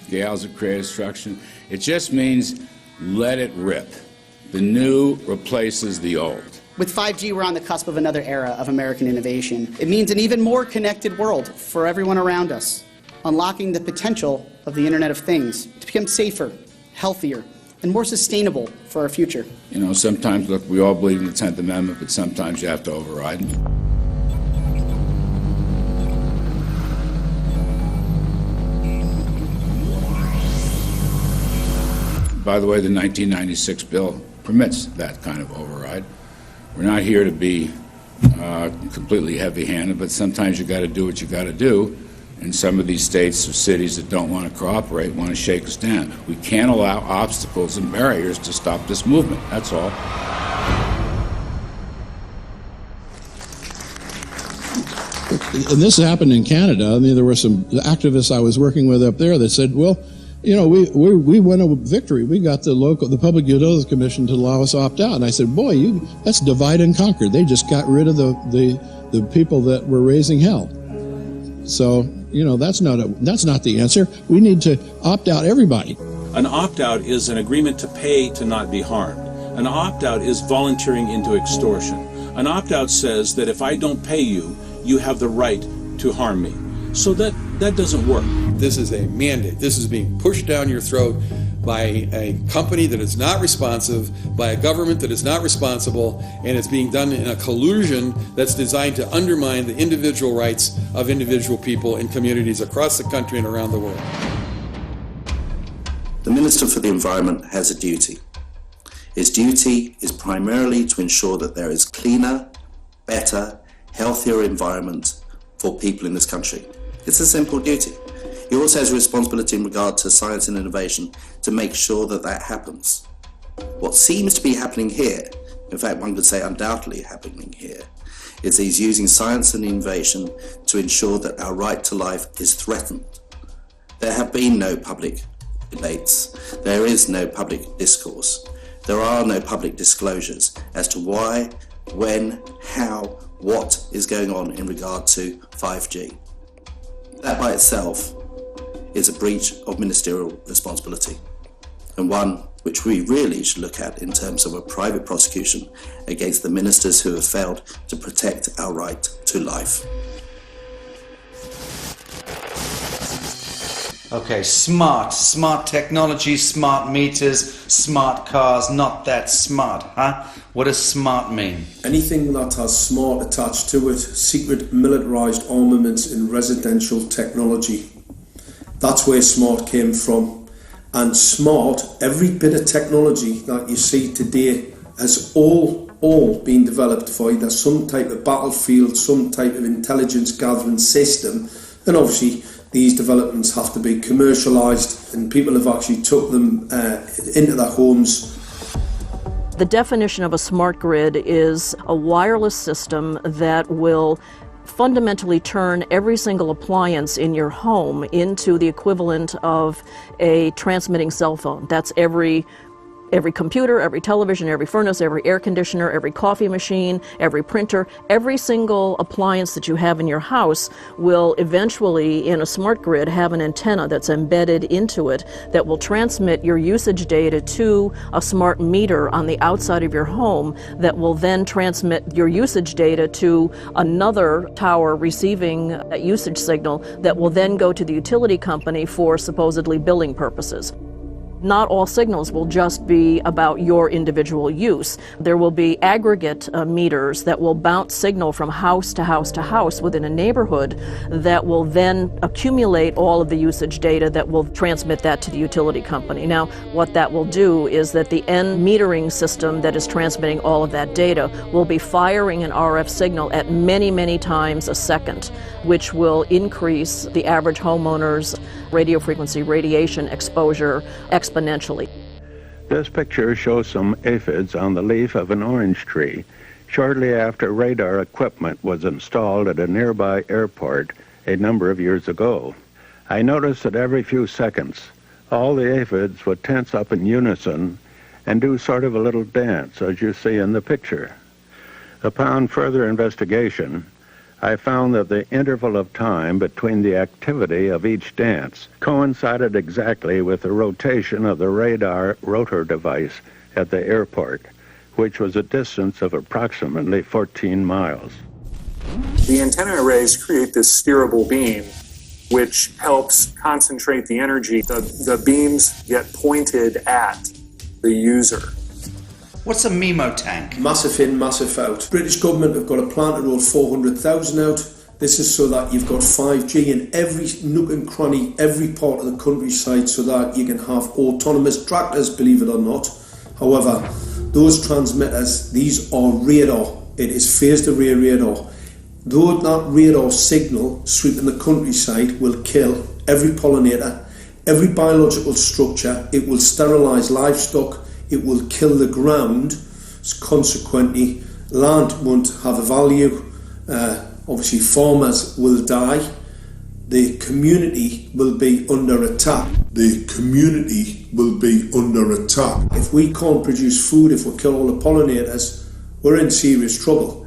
Gales of creative destruction? It just means let it rip. The new replaces the old. With 5G, we're on the cusp of another era of American innovation. It means an even more connected world for everyone around us, unlocking the potential of the Internet of Things to become safer, healthier, and more sustainable for our future. You know, sometimes, look, we all believe in the 10th Amendment, but sometimes you have to override it. By the way, the 1996 bill permits that kind of override. We're not here to be completely heavy-handed, but sometimes you got to do what you got to do. And some of these states or cities that don't want to cooperate want to shake us down. We can't allow obstacles and barriers to stop this movement. That's all. And this happened in Canada. I mean, there were some activists I was working with up there that said, well, you know, we won a victory. We got the Public Utilities Commission to allow us to opt out. And I said, boy, that's divide and conquer. They just got rid of the people that were raising hell. So, you know, that's not the answer. We need to opt out everybody. An opt-out is an agreement to pay to not be harmed. An opt-out is volunteering into extortion. An opt-out says that if I don't pay you, you have the right to harm me. So that doesn't work. This is a mandate. This is being pushed down your throat by a company that is not responsive, by a government that is not responsible, and it's being done in a collusion that's designed to undermine the individual rights of individual people in communities across the country and around the world. The Minister for the Environment has a duty. His duty is primarily to ensure that there is cleaner, better, healthier environment for people in this country. It's a simple duty. He also has a responsibility in regard to science and innovation to make sure that that happens. What seems to be happening here, in fact one could say undoubtedly happening here, is he's using science and innovation to ensure that our right to life is threatened. There have been no public debates. There is no public discourse. There are no public disclosures as to why, when, how, what is going on in regard to 5G. That by itself is a breach of ministerial responsibility, and one which we really should look at in terms of a private prosecution against the ministers who have failed to protect our right to life. Okay, smart technology, smart meters, smart cars, not that smart, huh? What does smart mean? Anything that has smart attached to it, secret militarised armaments in residential technology. That's where smart came from. And smart, every bit of technology that you see today has all been developed for either some type of battlefield, some type of intelligence gathering system, and obviously these developments have to be commercialised, and people have actually took them into their homes. The definition of a smart grid is a wireless system that will fundamentally turn every single appliance in your home into the equivalent of a transmitting cell phone. That's every computer, every television, every furnace, every air conditioner, every coffee machine, every printer, every single appliance that you have in your house will eventually, in a smart grid, have an antenna that's embedded into it that will transmit your usage data to a smart meter on the outside of your home that will then transmit your usage data to another tower receiving that usage signal that will then go to the utility company for supposedly billing purposes. Not all signals will just be about your individual use. There will be aggregate meters that will bounce signal from house to house to house within a neighborhood that will then accumulate all of the usage data that will transmit that to the utility company. Now, what that will do is that the end metering system that is transmitting all of that data will be firing an RF signal at many, many times a second, which will increase the average homeowner's radio frequency radiation exposure exponentially. This picture shows some aphids on the leaf of an orange tree shortly after radar equipment was installed at a nearby airport a number of years ago. I noticed that every few seconds all the aphids would tense up in unison and do sort of a little dance, as you see in the picture. Upon further investigation, I found that the interval of time between the activity of each dance coincided exactly with the rotation of the radar rotor device at the airport, which was a distance of approximately 14 miles. The antenna arrays create this steerable beam, which helps concentrate the energy. The beams get pointed at the user. What's a MIMO tank? Massive in, massive out. British government have got a plan to roll 400,000 out. This is so that you've got 5G in every nook and cranny, every part of the countryside, so that you can have autonomous tractors, believe it or not. However, those transmitters, these are radar. It is phased array radar. Though that radar signal sweeping the countryside will kill every pollinator, every biological structure, it will sterilise livestock, it will kill the ground, consequently land won't have a value, obviously farmers will die, the community will be under attack. The community will be under attack. If we can't produce food, if we kill all the pollinators, we're in serious trouble.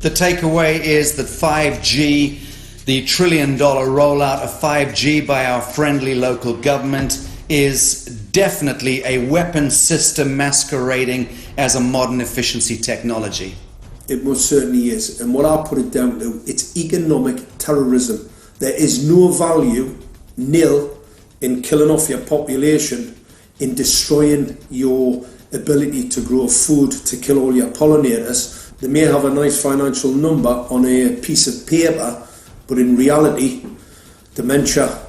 The takeaway is that 5G, the $1 trillion rollout of 5G by our friendly local government, is definitely a weapon system masquerading as a modern efficiency technology. It most certainly is, and what I put it down to, it's economic terrorism. There is no value, nil, in killing off your population, in destroying your ability to grow food, to kill all your pollinators. They may have a nice financial number on a piece of paper, but in reality, dementia,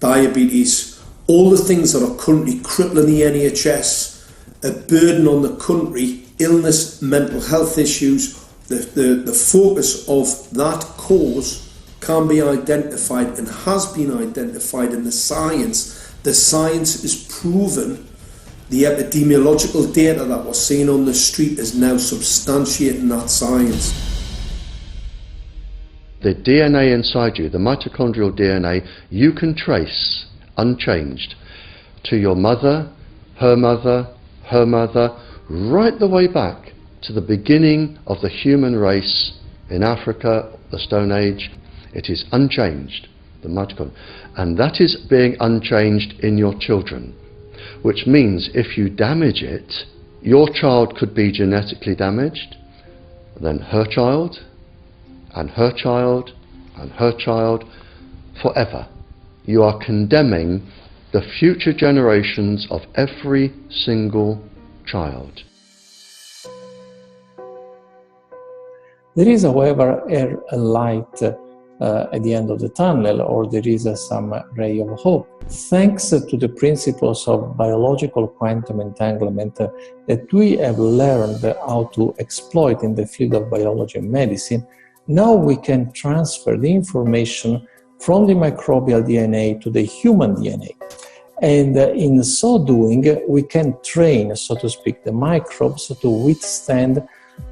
diabetes, all the things that are currently crippling the NHS, a burden on the country, illness, mental health issues, the focus of that cause can be identified and has been identified in the science. The science is proven. The epidemiological data that we're seeing on the street is now substantiating that science. The DNA inside you, the mitochondrial DNA, you can trace unchanged to your mother, her mother, her mother, right the way back to the beginning of the human race in Africa, the Stone Age. It is unchanged, the mitochondria, and that is being unchanged in your children, which means if you damage it, your child could be genetically damaged, then her child, and her child, and her child, forever. You are condemning the future generations of every single child. There is, however, a light at the end of the tunnel, or there is some ray of hope. Thanks to the principles of biological quantum entanglement that we have learned how to exploit in the field of biology and medicine, now we can transfer the information from the microbial DNA to the human DNA. And in so doing, we can train, so to speak, the microbes to withstand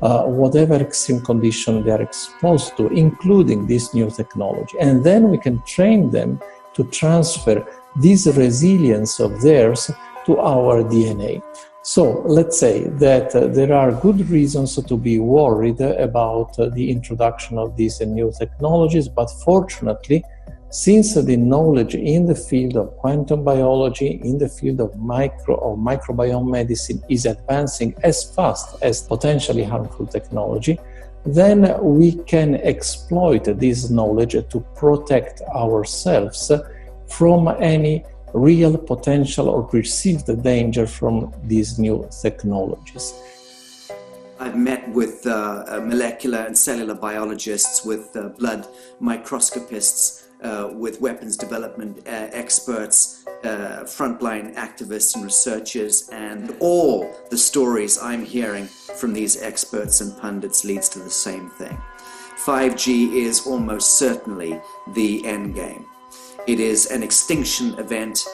whatever extreme condition they are exposed to, including this new technology. And then we can train them to transfer this resilience of theirs to our DNA. So let's say that there are good reasons to be worried about the introduction of these new technologies, but fortunately, since the knowledge in the field of quantum biology, in the field of microbiome medicine is advancing as fast as potentially harmful technology, then we can exploit this knowledge to protect ourselves from any real potential or perceived danger from these new technologies. I've met with molecular and cellular biologists, with blood microscopists, with weapons development experts, frontline activists and researchers, and all the stories I'm hearing from these experts and pundits leads to the same thing. 5G is almost certainly the end game. It is an extinction event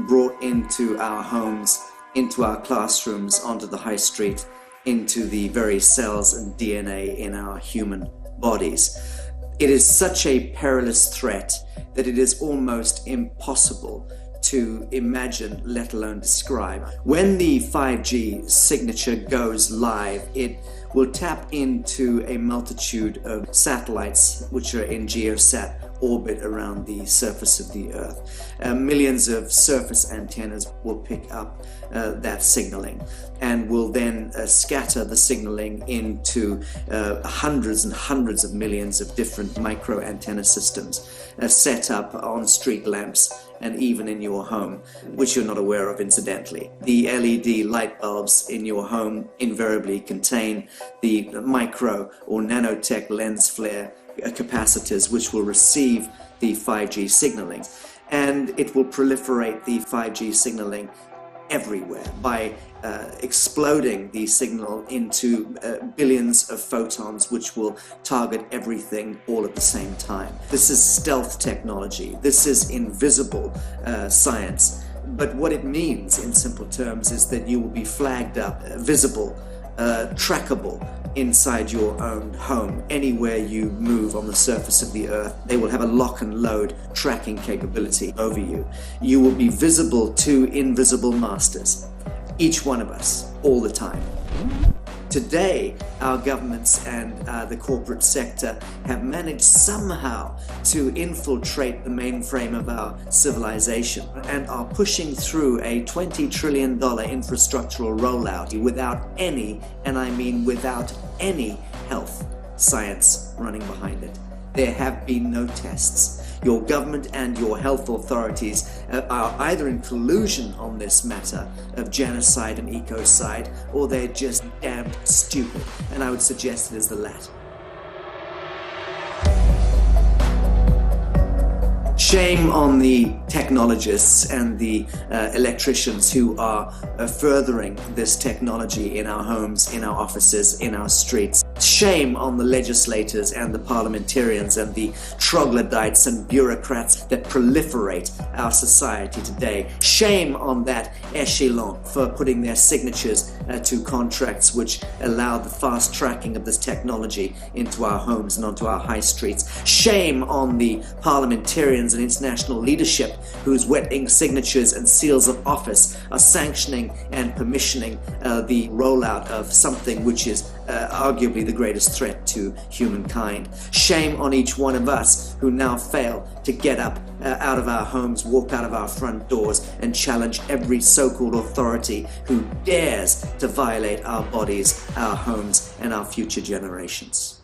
brought into our homes, into our classrooms, onto the high street, into the very cells and DNA in our human bodies. It is such a perilous threat that it is almost impossible to imagine, let alone describe. When the 5G signature goes live, it will tap into a multitude of satellites which are in geosat orbit around the surface of the Earth. Millions of surface antennas will pick up that signaling and will then scatter the signaling into hundreds and hundreds of millions of different micro antenna systems set up on street lamps and even in your home, which you're not aware of incidentally. The LED light bulbs in your home invariably contain the micro or nanotech lens flare capacitors which will receive the 5G signaling, and it will proliferate the 5G signaling everywhere by exploding the signal into billions of photons which will target everything all at the same time. This is stealth technology. This is invisible science. But what it means in simple terms is that you will be flagged up, visible, trackable inside your own home. Anywhere you move on the surface of the earth, they will have a lock and load tracking capability over you. You will be visible to invisible masters, each one of us, all the time. Today, our governments and the corporate sector have managed somehow to infiltrate the mainframe of our civilization and are pushing through a $20 trillion infrastructural rollout without any, and I mean without any, health science running behind it. There have been no tests. Your government and your health authorities are either in collusion on this matter of genocide and ecocide, or they're just damned stupid, and I would suggest it is the latter. Shame on the technologists and the electricians who are furthering this technology in our homes, in our offices, in our streets. Shame on the legislators and the parliamentarians and the troglodytes and bureaucrats that proliferate our society today. Shame on that echelon for putting their signatures to contracts which allow the fast tracking of this technology into our homes and onto our high streets. Shame on the parliamentarians and international leadership whose wet ink signatures and seals of office are sanctioning and permissioning the rollout of something which is arguably the greatest threat to humankind. Shame on each one of us who now fail to get up out of our homes, walk out of our front doors, and challenge every so-called authority who dares to violate our bodies, our homes, and our future generations.